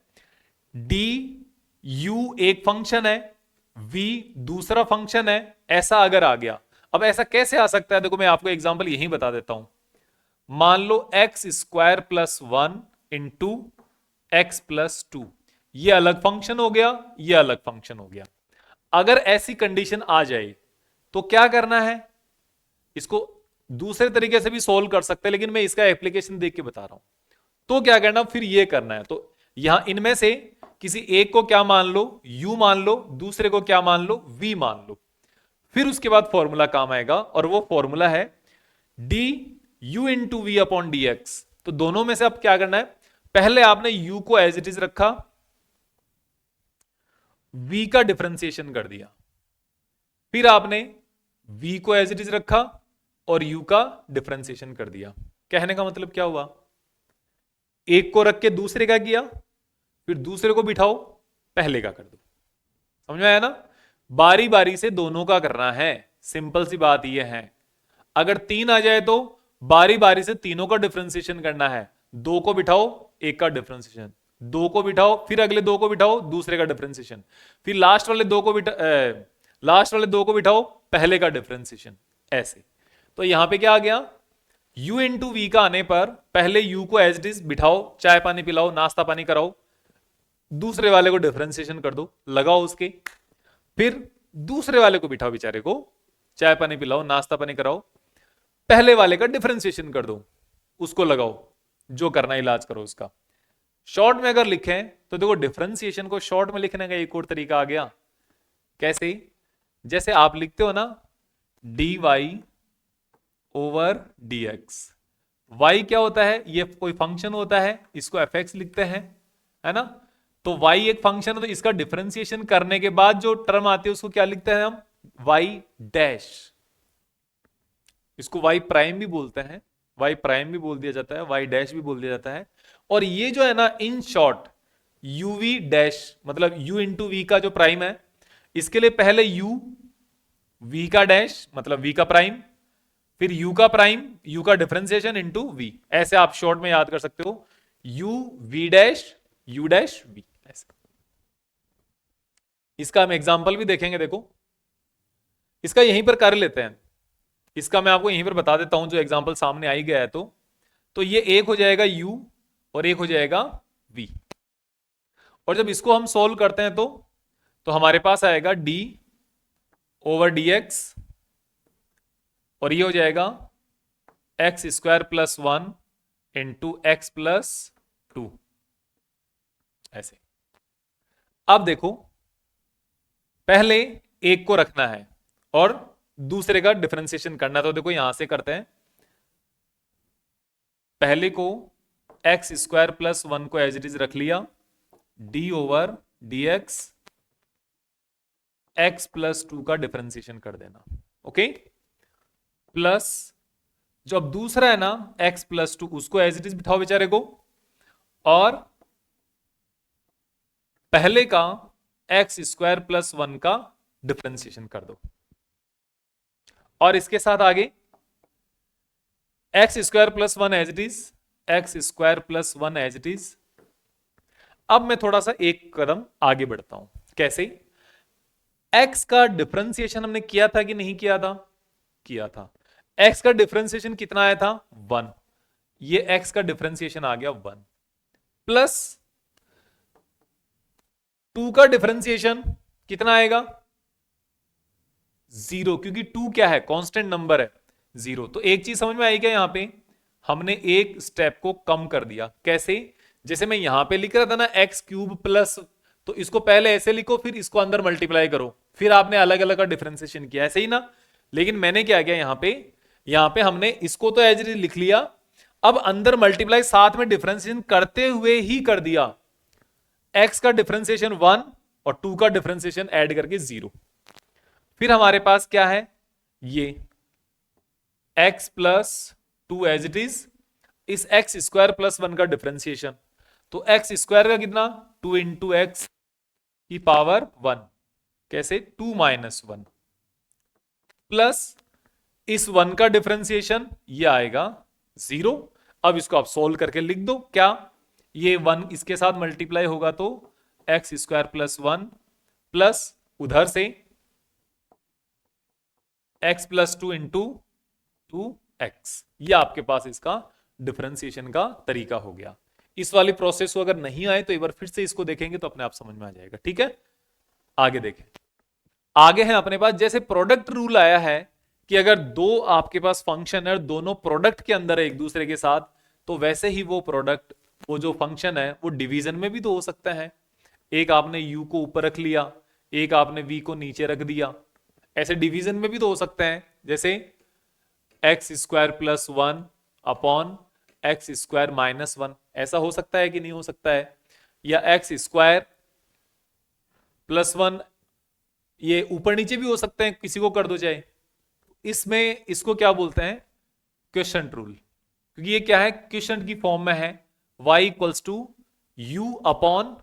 डी यू एक फंक्शन है, वी दूसरा फंक्शन है, ऐसा अगर आ गया। अब ऐसा कैसे आ सकता है, देखो मैं आपको एग्जांपल यही बता देता हूं। मान लो x square plus 1 into x plus 2, ये अलग फंक्शन हो गया, ये अलग फंक्शन हो गया। अगर ऐसी कंडीशन आ जाए तो क्या करना है, इसको दूसरे तरीके से भी सोल्व कर सकते हैं, लेकिन मैं इसका एप्लीकेशन देख के बता रहा हूं। तो क्या करना, फिर ये करना है, तो यहां इनमें से किसी एक को क्या मान लो, u मान लो, दूसरे को क्या मान लो, v मान लो। फिर उसके बाद फॉर्मूला काम आएगा और वो फॉर्मूला है d u into v upon d x. तो दोनों में से अब क्या करना है, पहले आपने u को एज इट इज रखा, v का डिफरेंशिएशन कर दिया, फिर आपने v को एज इट इज रखा और u का डिफरेंशिएशन कर दिया। कहने का मतलब क्या हुआ, एक को रख के दूसरे का किया, फिर दूसरे को बिठाओ पहले का कर दो। समझ में आया ना, बारी बारी से दोनों का करना है, सिंपल सी बात यह है। अगर 3 आ जाए तो बारी बारी से तीनों का डिफरेंशिएशन करना है, 2 को बिठाओ एक का डिफरेंशिएशन, 2 को बिठाओ फिर अगले 2 को बिठाओ दूसरे का डिफरेंशिएशन, फिर लास्ट वाले 2 को बिठाओ पहले का डिफरेंशिएशन, ऐसे। तो यहां पे क्या आ गया, u इंटू वी का आने पर पहले u को एज इट इज बिठाओ, चाय पानी पिलाओ, नाश्ता पानी कराओ, दूसरे वाले को डिफरेंशिएशन कर दो, लगाओ उसके, फिर दूसरे वाले को बिठाओ, बेचारे को चाय पानी पिलाओ, नाश्ता पानी कराओ, पहले वाले का डिफरेंशिएशन कर दो, उसको लगाओ, जो करना इलाज करो उसका। शॉर्ट में अगर लिखें तो देखो डिफरेंशिएशन को शॉर्ट में लिखने का एक और तरीका आ गया। कैसे? जैसे आप लिखते हो ना dy ओवर dx, y क्या होता है? ये कोई फंक्शन होता है, इसको fx लिखते हैं, है ना? तो y एक फंक्शन है, तो इसका डिफरेंशिएशन करने के बाद जो टर्म आती है उसको क्या लिखते हैं हम? y dash. इसको y प्राइम भी बोलते हैं, y प्राइम भी बोल दिया जाता है, y डैश भी बोल दिया जाता है। और ये जो है ना इन शॉर्ट uv डैश, मतलब u इंटू वी का जो प्राइम है, इसके लिए पहले u, v का डैश मतलब v का प्राइम, फिर u का प्राइम, u का डिफरेंशिएशन इंटू v, ऐसे आप शॉर्ट में याद कर सकते हो, u v dash u dash v ऐसे। इसका हम एग्जांपल भी देखेंगे, देखो इसका यहीं पर कर लेते हैं, इसका मैं आपको यहीं पर बता देता हूं, जो एग्जांपल सामने आ ही गया है। तो ये एक हो जाएगा u और एक हो जाएगा v, और जब इसको हम सोल्व करते हैं तो हमारे पास आएगा d ओवर dx, और ये हो जाएगा x square plus 1 into x plus 2 ऐसे। अब देखो पहले एक को रखना है और दूसरे का डिफरेंशिएशन करना है, तो देखो यहां से करते हैं। पहले को एक्स स्क्वायर प्लस 1 को एज इट इज रख लिया, D over d x plus 2 का डिफरेंशिएशन कर देना, ओके। प्लस जो अब दूसरा है ना x प्लस 2, उसको एज इट इज बिठाओ बेचारे को, और पहले का एक्स स्क्वायर प्लस 1 का डिफरेंशिएशन कर दो, और इसके साथ आगे x square plus 1 as it is, x square plus 1 as it is. अब मैं थोड़ा सा एक कदम आगे बढ़ता हूं। कैसे? x का डिफरेंशिएशन हमने किया था कि नहीं किया था? किया था। x का डिफरेंशिएशन कितना आया था? 1। ये x का डिफरेंशिएशन आ गया 1, प्लस 2 का डिफरेंशिएशन कितना आएगा? 0, क्योंकि 2 क्या है? कांस्टेंट नंबर है, 0। तो एक चीज समझ में आई क्या? यहां पे हमने एक स्टेप को कम कर दिया। कैसे? जैसे मैं यहां पे लिख रहा था ना एक्स क्यूब प्लस, तो इसको पहले ऐसे लिखो, फिर इसको अंदर मल्टीप्लाई करो, फिर आपने अलग अलग का डिफरेंशिएशन किया, ऐसे ही ना। लेकिन मैंने क्या किया यहां पे हमने इसको तो एज इट इज लिख लिया, अब अंदर मल्टीप्लाई साथ में डिफरेंशिएशन करते हुए ही कर दिया। x का डिफरेंशिएशन 1 और 2 का डिफरेंशिएशन ऐड करके 0। फिर हमारे पास क्या है? ये x plus 2 as it is, इस x स्क्वायर प्लस 1 का डिफरेंशिएशन, तो x स्क्वायर का कितना? 2 इंटू एक्स की पावर 1, कैसे? 2 माइनस 1, प्लस इस 1 का डिफरेंशिएशन ये आएगा 0। अब इसको आप सोल्व करके लिख दो। क्या? ये 1 इसके साथ मल्टीप्लाई होगा तो एक्स स्क्वायर प्लस 1 प्लस उधर से x प्लस 2 इंटू 2x, ये आपके पास इसका डिफरेंशिएशन का तरीका हो गया। इस वाली प्रोसेस को अगर नहीं आए तो एक बार फिर से इसको देखेंगे तो अपने आप समझ में आ जाएगा। ठीक है, आगे देखें। आगे है अपने पास, जैसे प्रोडक्ट रूल आया है कि अगर दो आपके पास फंक्शन है, दोनों प्रोडक्ट के अंदर है एक दूसरे के साथ, तो वैसे ही वो प्रोडक्ट, वो जो फंक्शन है वो डिवीजन में भी तो हो सकता है। एक आपने u को ऊपर रख लिया, एक आपने v को नीचे रख दिया, ऐसे डिवीजन में भी तो हो सकता है। जैसे x square plus 1 upon x square minus 1, ऐसा हो सकता है कि नहीं हो सकता है? या एक्स स्क्वायर प्लस 1, ये ऊपर नीचे भी हो सकते हैं, किसी को कर दो चाहे। इसमें इसको क्या बोलते हैं? क्वेश्चन रूल, क्योंकि ये क्या है? क्वेश्चन की फॉर्म में है, y equals to u upon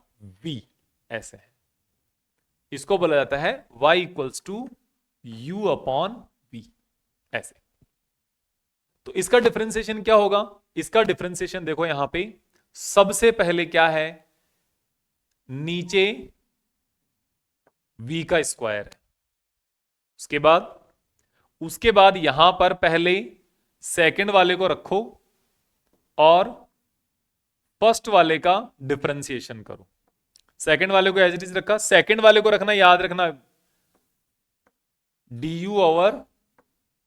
v, ऐसे है। इसको बोला जाता है y equals to u upon v, ऐसे। तो इसका डिफरेंशिएशन क्या होगा? इसका डिफरेंशिएशन देखो यहां पे सबसे पहले क्या है? नीचे v का स्क्वायर है, उसके बाद यहां पर पहले सेकंड वाले को रखो और फर्स्ट वाले का डिफरेंशिएशन करो। सेकंड वाले को एज इट इज रखा, सेकंड वाले को रखना, याद रखना du ओवर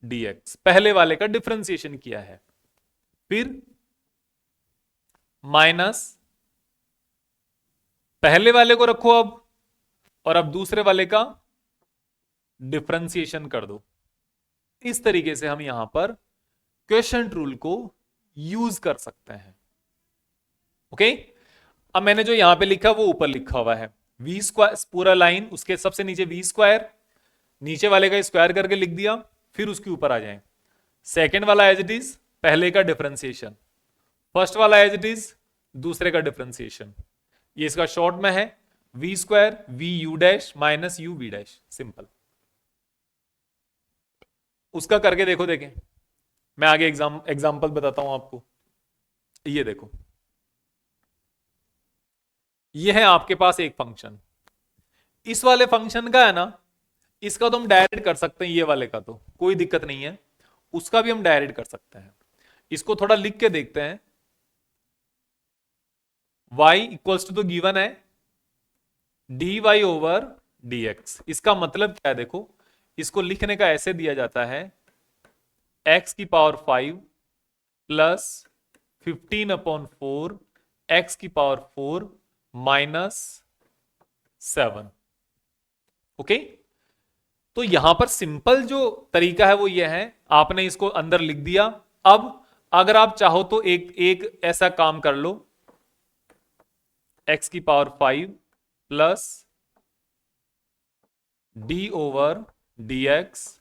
dx, पहले वाले का डिफरेंशिएशन किया है। फिर माइनस पहले वाले को रखो अब, और अब दूसरे वाले का डिफरेंशिएशन कर दो। इस तरीके से हम यहां पर क्वेश्चन रूल को यूज कर सकते हैं। ओके, अब मैंने जो यहां पे लिखा वो ऊपर लिखा हुआ है वी स्क्वायर, पूरा लाइन, उसके सबसे नीचे वी स्क्वायर, नीचे वाले का स्क्वायर करके लिख दिया, फिर उसके ऊपर आ जाए सेकेंड वाला एज इट इज, पहले का डिफरेंशिएशन, फर्स्ट वाला एज इट इज, दूसरे का डिफरेंशिएशन। ये इसका शॉर्ट में है v square v u dash minus u v dash, simple. उसका करके देखो, देखें, मैं आगे एग्जाम्पल बताता हूं आपको। ये देखो, ये है आपके पास एक फंक्शन, इस वाले फंक्शन का है ना, इसका तो हम डायरेक्ट कर सकते हैं, ये वाले का तो कोई दिक्कत नहीं है, उसका भी हम डायरेक्ट कर सकते हैं। इसको थोड़ा लिख के देखते हैं। y इक्वल्स टू तो गिवन है dy ओवर dx, इसका मतलब क्या है देखो, इसको लिखने का ऐसे दिया जाता है x की पावर 5 प्लस 15/4 x की पावर 4 माइनस 7। ओके, तो यहां पर सिंपल जो तरीका है वो ये है, आपने इसको अंदर लिख दिया। अब अगर आप चाहो तो एक ऐसा काम कर लो, x की power 5 plus d over dx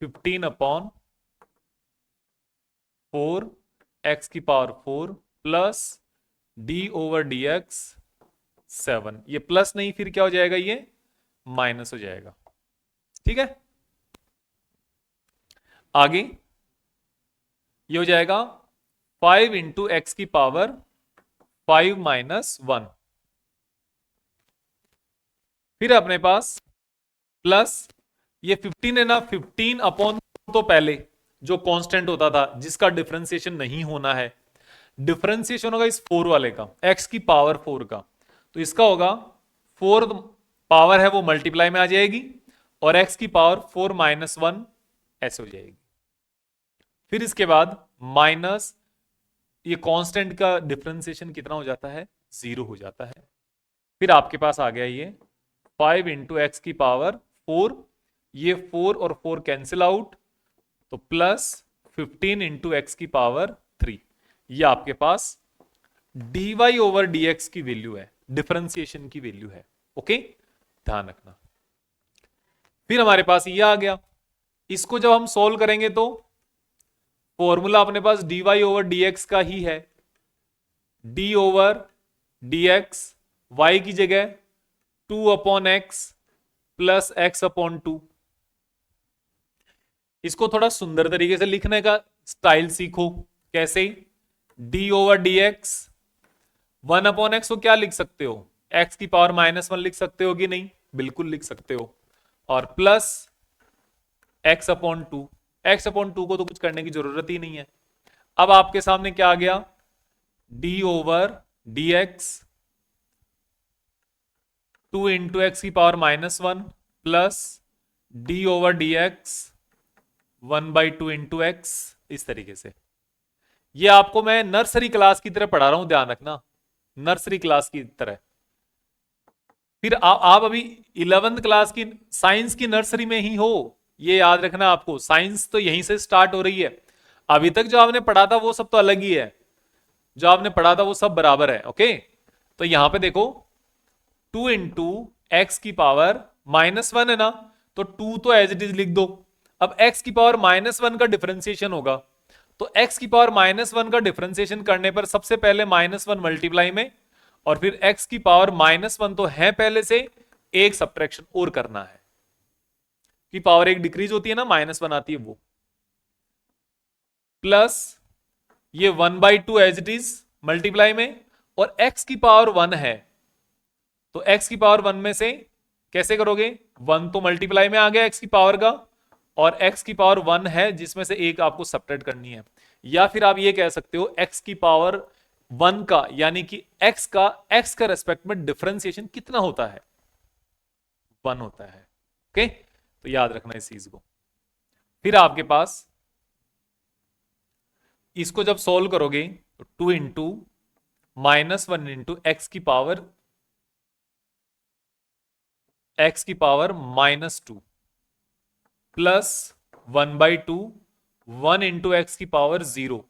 15/4 x की power 4 plus d over dx 7। ये प्लस नहीं, फिर क्या हो जाएगा, ये माइनस हो जाएगा। ठीक है, आगे ये हो जाएगा 5 इंटू एक्स की पावर 5 माइनस 1। फिर अपने पास प्लस ये 15 है ना, 15/, तो पहले जो कांस्टेंट होता था जिसका डिफरेंशिएशन नहीं होना है, डिफरेंशिएशन होगा इस 4 वाले का, x की पावर 4 का, तो इसका होगा 4 पावर है वो मल्टीप्लाई में आ जाएगी, और x की पावर 4 माइनस 1 ऐसे हो जाएगी। फिर इसके बाद माइनस ये कांस्टेंट का डिफरेंशिएशन कितना हो जाता है, 0 हो जाता है। फिर आपके पास आ गया ये 5 इंटू एक्स की पावर 4, ये 4 और 4 कैंसिल आउट, तो प्लस 15 इंटू एक्स की पावर 3। ये आपके पास dy ओवर dx की वैल्यू है, डिफरेंशिएशन की वैल्यू है। ओके, ध्यान रखना। फिर हमारे पास ये आ गया, इसको जब हम सॉल्व करेंगे तो फॉर्मूला अपने पास dy ओवर dx का ही है, d ओवर dx y की जगह 2/x प्लस x/2। इसको थोड़ा सुंदर तरीके से लिखने का स्टाइल सीखो। कैसे, d ओवर dx 1/x को क्या लिख सकते हो, x की पावर -1 लिख सकते हो कि नहीं, बिल्कुल लिख सकते हो, और प्लस x/2, x/2 को तो कुछ करने की जरूरत ही नहीं है। अब आपके सामने क्या आ गया, d over dx 2 into x की power -1 plus d over dx 1/2 into x. इस तरीके से ये आपको मैं नर्सरी क्लास की तरह पढ़ा रहा हूं, ध्यान रखना, नर्सरी क्लास की तरह। फिर आप अभी 11th क्लास की साइंस की नर्सरी में ही हो, ये याद रखना आपको, साइंस तो यहीं से स्टार्ट हो रही है। अभी तक जो आपने पढ़ा था वो सब तो अलग ही है, जो आपने पढ़ा था वो सब बराबर है। ओके, तो यहां पे देखो 2 इंटू एक्स की पावर -1 है ना, तो 2 तो एज इट इज लिख दो। अब x की पावर -1 का डिफरेंशिएशन होगा, तो x की पावर -1 का डिफरेंशिएशन करने पर सबसे पहले -1 मल्टीप्लाई में, और फिर x की पावर -1 तो है पहले से, एक सब्ट्रैक्शन और करना है कि पावर एक डिक्रीज होती है ना, -1 आती है वो, प्लस ये 1/2 एज इट इज मल्टीप्लाई में, और x की पावर 1 है, तो x की पावर 1 में से कैसे करोगे, 1 तो मल्टीप्लाई में आ गया x की पावर का, और x की पावर 1 है जिसमें से एक आपको सब्ट्रैक्ट करनी है। या फिर आप ये कह सकते हो x की पावर 1 का यानी कि x का रेस्पेक्ट में डिफरेंशिएशन कितना होता है? 1 होता है। ओके, तो याद रखना इस चीज को। फिर आपके पास इसको जब सॉल्व करोगे तो 2 इंटू -1 इंटू एक्स की पावर -2 प्लस 1/2 1 इंटू एक्स की पावर 0।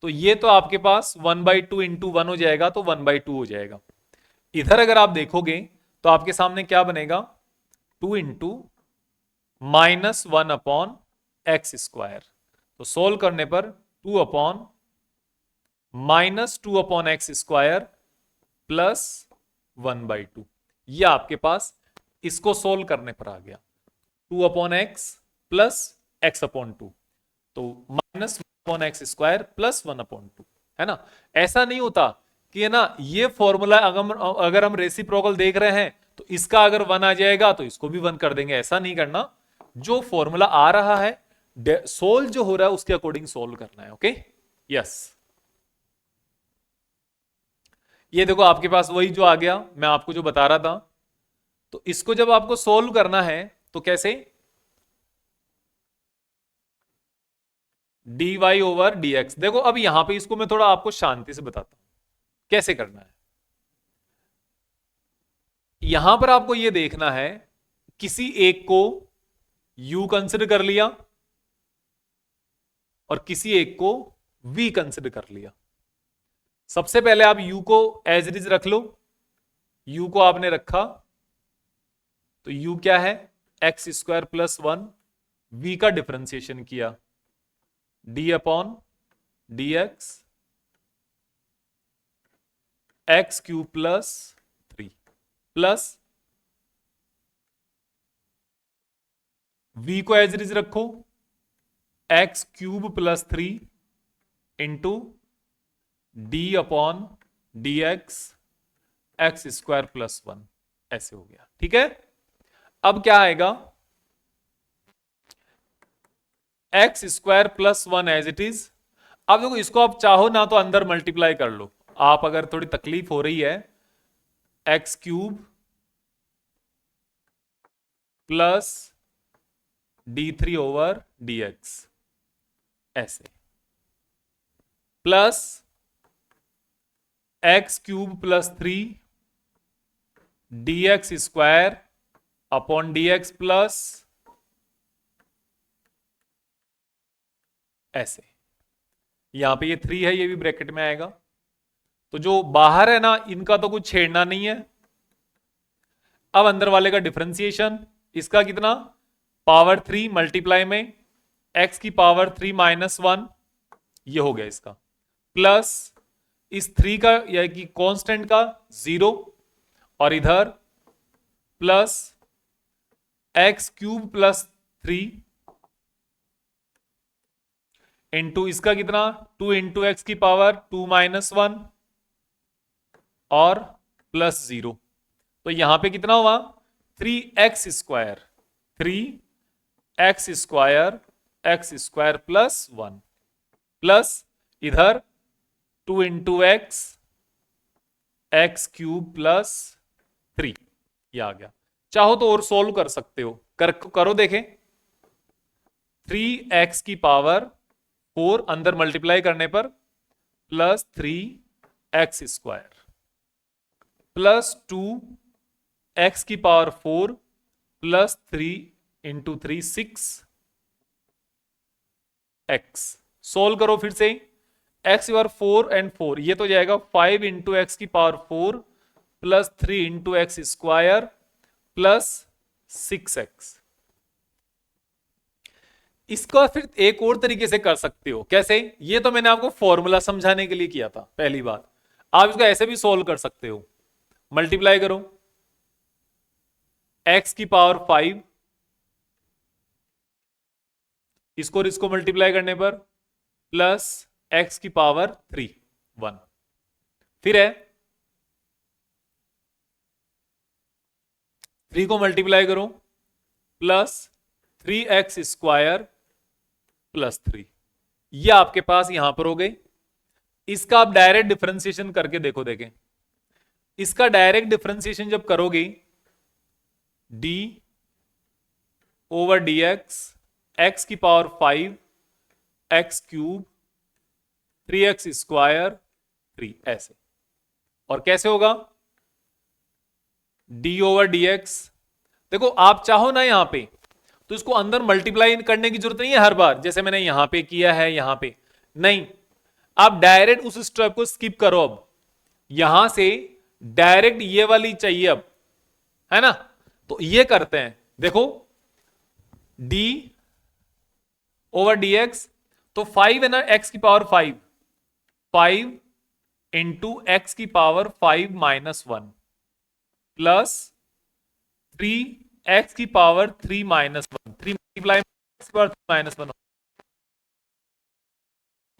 तो ये तो आपके पास 1/2 इंटू 1 हो जाएगा, तो 1/2 हो जाएगा। इधर अगर आप देखोगे तो आपके सामने क्या बनेगा? 2 इंटू -1 अपॉन एक्स स्क्वायर। तो सोल्व करने पर 2 upon -2 upon x square plus 1/2। यह आपके पास इसको सोल्व करने पर आ गया 2 upon x plus x upon 2, तो -1 एक्स स्क्वायर प्लस 1 अपॉन 2, है ना। ऐसा नहीं होता कि है ना ये फॉर्मूला अगर हम रेसिप्रोकल देख रहे हैं तो इसका अगर 1 आ जाएगा तो इसको भी 1 कर देंगे, ऐसा नहीं करना। जो फॉर्मूला आ रहा है सोल्व जो हो रहा है उसके अकॉर्डिंग सोल्व करना है। Okay, yes. ये देखो आपके पास वही जो आ गया, मैं आपको जो बता रहा था। तो इसको जब आपको सोल्व करना है तो कैसे? dy over dx। देखो अब यहां पे इसको मैं थोड़ा आपको शांति से बताता हूं कैसे करना है। यहां पर आपको यह देखना है, किसी एक को u कंसिडर कर लिया और किसी एक को v कंसिडर कर लिया। सबसे पहले आप u को एज इट इज रख लो। u को आपने रखा तो u क्या है? एक्स स्क्वायर प्लस 1, v का डिफरेंशिएशन किया d upon d x x cube plus 3 plus v को एज इट इज रखो x cube plus 3 into d upon d x square plus 1, ऐसे हो गया। ठीक है, अब क्या आएगा? X square plus 1 as it is. अब देखो इसको आप चाहो ना तो अंदर मल्टीप्लाई कर लो, आप अगर थोड़ी तकलीफ हो रही है, x cube plus d3 over dx, ऐसे, plus x cube plus 3 dx square upon dx plus ऐसे। यहां पे ये 3 है, ये भी ब्रैकेट में आएगा। तो जो बाहर है ना इनका तो कुछ छेड़ना नहीं है। अब अंदर वाले का डिफरेंशिएशन, इसका कितना? पावर 3 मल्टीप्लाई में x की पावर 3 -1, ये हो गया इसका, प्लस इस 3 का या कि कांस्टेंट का 0, और इधर plus x cube plus 3 into इसका कितना? 2 इंटू एक्स की पावर 2 -1 और प्लस 0। तो यहां पे कितना हुआ? 3x स्क्वायर प्लस 1 प्लस इधर 2 इंटू एक्स क्यूब प्लस 3, ये आ गया। चाहो तो और सोल्व कर सकते हो, करो देखें। 3x की पावर 4 अंदर मल्टीप्लाई करने पर plus 3x square plus 2x की power 4 plus 3 into 3 6x। Solve करो फिर से, x पावर 4 एंड 4, ये तो जाएगा 5 इंटू एक्स की power 4 plus 3 into x square plus 6x। इसका फिर एक और तरीके से कर सकते हो। कैसे? ये तो मैंने आपको फॉर्मूला समझाने के लिए किया था पहली बार, आप इसको ऐसे भी सोल्व कर सकते हो। मल्टीप्लाई करो x की पावर 5, इसको और इसको मल्टीप्लाई करने पर प्लस x की पावर 3 1, फिर है 3 को मल्टीप्लाई करो प्लस 3x स्क्वायर प्लस 3, ये आपके पास यहां पर हो गई। इसका आप डायरेक्ट डिफरेंशिएशन करके देखो, देखें इसका डायरेक्ट डिफरेंशिएशन जब करोगे डी ओवर डी एक्स की power 5 x cube 3x square 3 ऐसे। और कैसे होगा डी ओवर डी एक्स, देखो आप चाहो ना यहां पे तो इसको अंदर मल्टीप्लाई करने की जरूरत नहीं है हर बार, जैसे मैंने यहां पे किया है यहां पे नहीं, आप डायरेक्ट उस स्टेप को स्किप करो। अब यहां से डायरेक्ट ये वाली चाहिए अब, है ना, तो ये करते हैं, देखो d ओवर डी एक्स, तो 5 है ना x की पावर 5 इंटू एक्स की पावर 5 माइनस 1 प्लस 3 एक्स की पावर 3 माइनस 1, 3 मल्टीप्लाई एक्स की पावर 3 माइनस 1,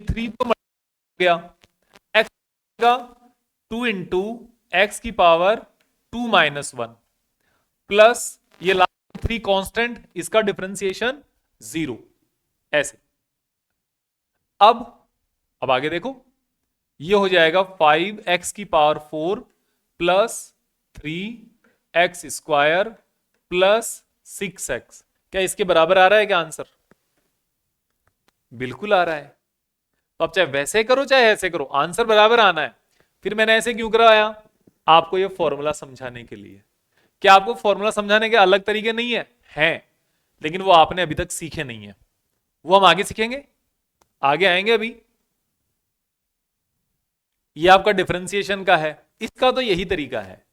3 तो गया, एक्स का 2 इंटू एक्स की पावर 2 माइनस 1 प्लस ये लास्ट 3 कांस्टेंट, इसका डिफरेंशिएशन 0 ऐसे। अब आगे देखो, ये हो जाएगा 5x की power 4 plus 3x square plus 6x। क्या इसके बराबर आ रहा है क्या आंसर? बिल्कुल आ रहा है। तो आप चाहे वैसे करो चाहे ऐसे करो, आंसर बराबर आना है। फिर मैंने ऐसे क्यों करवाया? आपको ये फॉर्मूला समझाने के लिए। क्या आपको फॉर्मूला समझाने के अलग तरीके नहीं है? हैं, लेकिन वो आपने अभी तक सीखे नहीं है, वो हम आगे सीखेंगे, आगे आएंगे अभी। ये आपका डिफरेंशिएशन का है, इसका तो यही तरीका है,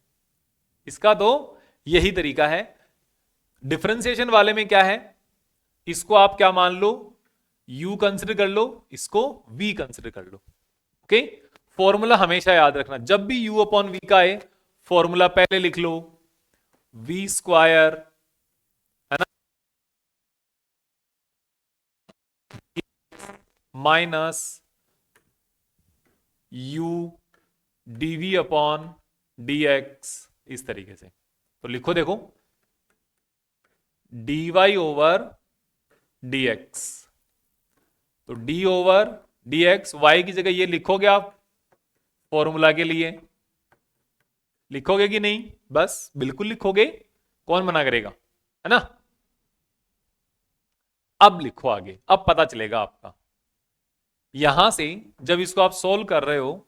इसका तो यही तरीका है। डिफरेंशिएशन वाले में क्या है, इसको आप क्या मान लो, u कंसिडर कर लो, इसको v कंसिडर कर लो। ओके, फॉर्मूला हमेशा याद रखना, जब भी u अपॉन v का आए फॉर्मूला पहले लिख लो v स्क्वायर, है ना, minus u dv upon dx, इस तरीके से। तो लिखो, देखो dy ओवर dx, तो d ओवर dx, y की जगह ये लिखोगे आप फॉर्मूला के लिए, लिखोगे कि नहीं? बस बिल्कुल लिखोगे, कौन मना करेगा, है ना। अब लिखो आगे, अब पता चलेगा आपका। यहां से जब इसको आप सोल्व कर रहे हो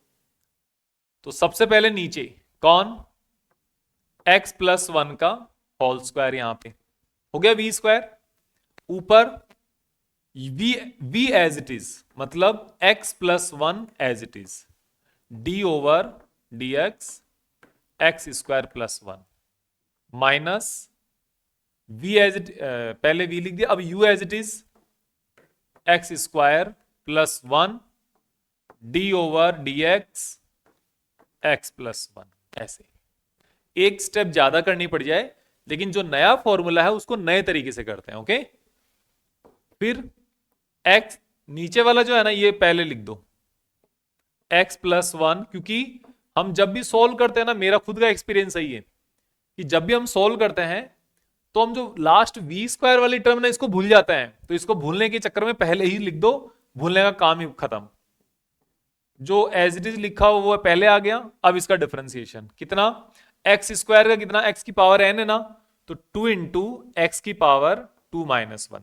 तो सबसे पहले नीचे कौन, x प्लस 1 का होल स्क्वायर, यहां पे हो गया v स्क्वायर, ऊपर v एज इट इज, मतलब x plus 1 as it is, d over d x square plus 1 minus v as it, पहले v लिख दिया, अब u as it is x square plus 1 d over d x plus 1, ऐसे। एक step ज्यादा करनी पड़ जाए, लेकिन जो नया फॉर्मूला है उसको नए तरीके से करते हैं। ओके, फिर x नीचे वाला जो है ना, ये पहले लिख दो x प्लस 1, क्योंकि हम जब भी सोल्व करते हैं ना, मेरा खुद का एक्सपीरियंस सही है कि जब भी हम सोल्व करते हैं तो हम जो लास्ट v स्क्वायर वाली टर्म ना, इसको भूल जाते हैं। तो इसको भूलने के चक्कर में पहले ही लिख दो, भूलने का काम ही खत्म। जो एज इट इज लिखा हुआ वो पहले आ गया। अब इसका डिफरेंशिएशन कितना, एक्स स्क्वायर का कितना, एक्स की पावर n है ना, तो 2 इंटू एक्स की पावर 2 माइनस 1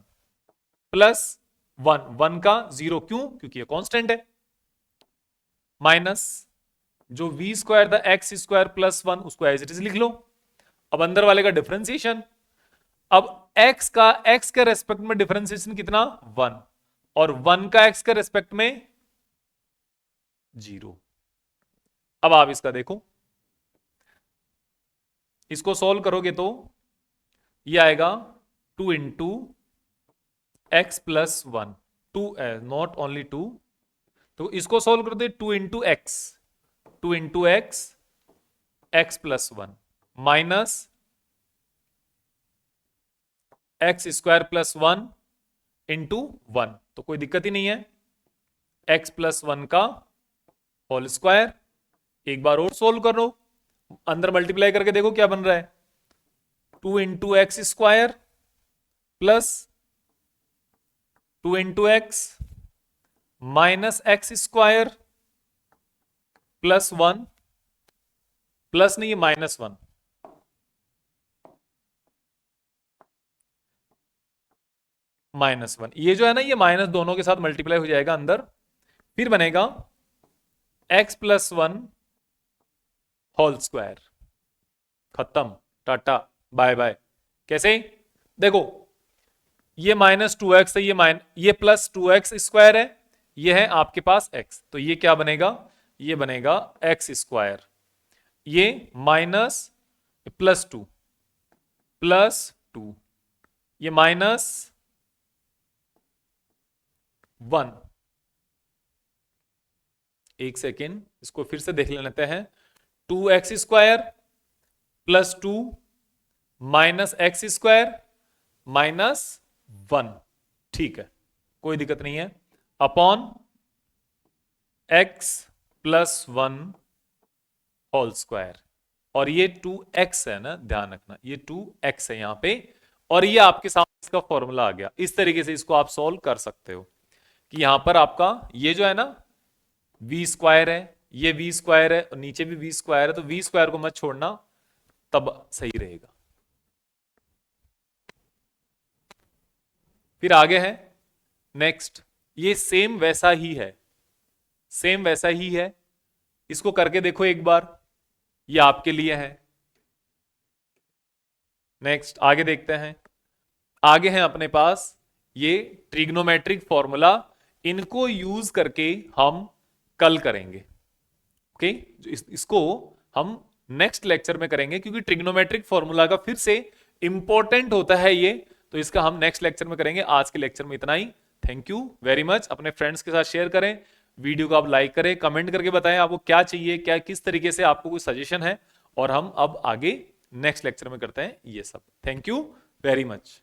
प्लस 1 का 0, क्यों? क्योंकि ये कांस्टेंट है, माइनस जो v स्क्वायर था एक्स स्क्वायर प्लस 1, उसको एज इट इज लिख लो। अब अंदर वाले का डिफरेंशिएशन, अब x का x के रेस्पेक्ट में डिफरेंशिएशन कितना, 1, और 1 का x के रेस्पेक्ट में 0। अब आप इसका देखो, इसको सॉल्व करोगे तो ये आएगा 2 into x plus 1, 2 not only 2, तो इसको सॉल्व करते 2 into x, 2 into x x plus 1 minus x square plus 1 into 1, तो कोई दिक्कत ही नहीं है, एक्स प्लस 1 का होल स्क्वायर। एक बार और सोल्व करो, अंदर मल्टीप्लाई करके देखो क्या बन रहा है, 2 into x square plus 2 into x minus x square +1 plus नहीं, ये -1, -1, ये जो है ना, ये माइनस दोनों के साथ मल्टीप्लाई हो जाएगा अंदर, फिर बनेगा x+1 होल स्क्वायर। खत्म, टाटा बाय बाय। कैसे? देखो, ये -2x है, ये +2x² है, ये है आपके पास x, तो ये क्या बनेगा? ये बनेगा x², ये +2 +2, ये -1। एक सेकेंड, इसको फिर से देख लेते हैं। 2x² +2 -x² -1, ठीक है, कोई दिक्कत नहीं है, अपॉन x+1 होल स्क्वायर, और ये 2x है ना, ध्यान रखना, ये 2x है यहां पे, और ये आपके सामने इसका फॉर्मूला आ गया। इस तरीके से इसको आप सॉल्व कर सकते हो कि यहां पर आपका ये जो है ना v² है, ये v² है, और नीचे भी v² है, तो v² को मत छोड़ना, तब सही रहेगा। फिर आगे है नेक्स्ट, ये सेम वैसा ही है, सेम वैसा ही है, इसको करके देखो एक बार, ये आपके लिए है। नेक्स्ट आगे देखते हैं, आगे हैं अपने पास ये ट्रिग्नोमेट्रिक फॉर्मूला, इनको यूज करके हम कल करेंगे। ओके, इसको हम नेक्स्ट लेक्चर में करेंगे, क्योंकि ट्रिग्नोमेट्रिक फॉर्मूला का फिर से इंपॉर्टेंट होता है ये, तो इसका हम नेक्स्ट लेक्चर में करेंगे। आज के लेक्चर में इतना ही। Thank you very much. अपने फ्रेंड्स के साथ शेयर करें, वीडियो को आप लाइक करें, कमेंट करके बताएं आपको क्या चाहिए, क्या किस तरीके से आपको कोई सजेशन है, और हम अब आगे नेक्स्ट लेक्चर में करते हैं ये सब। Thank you very much.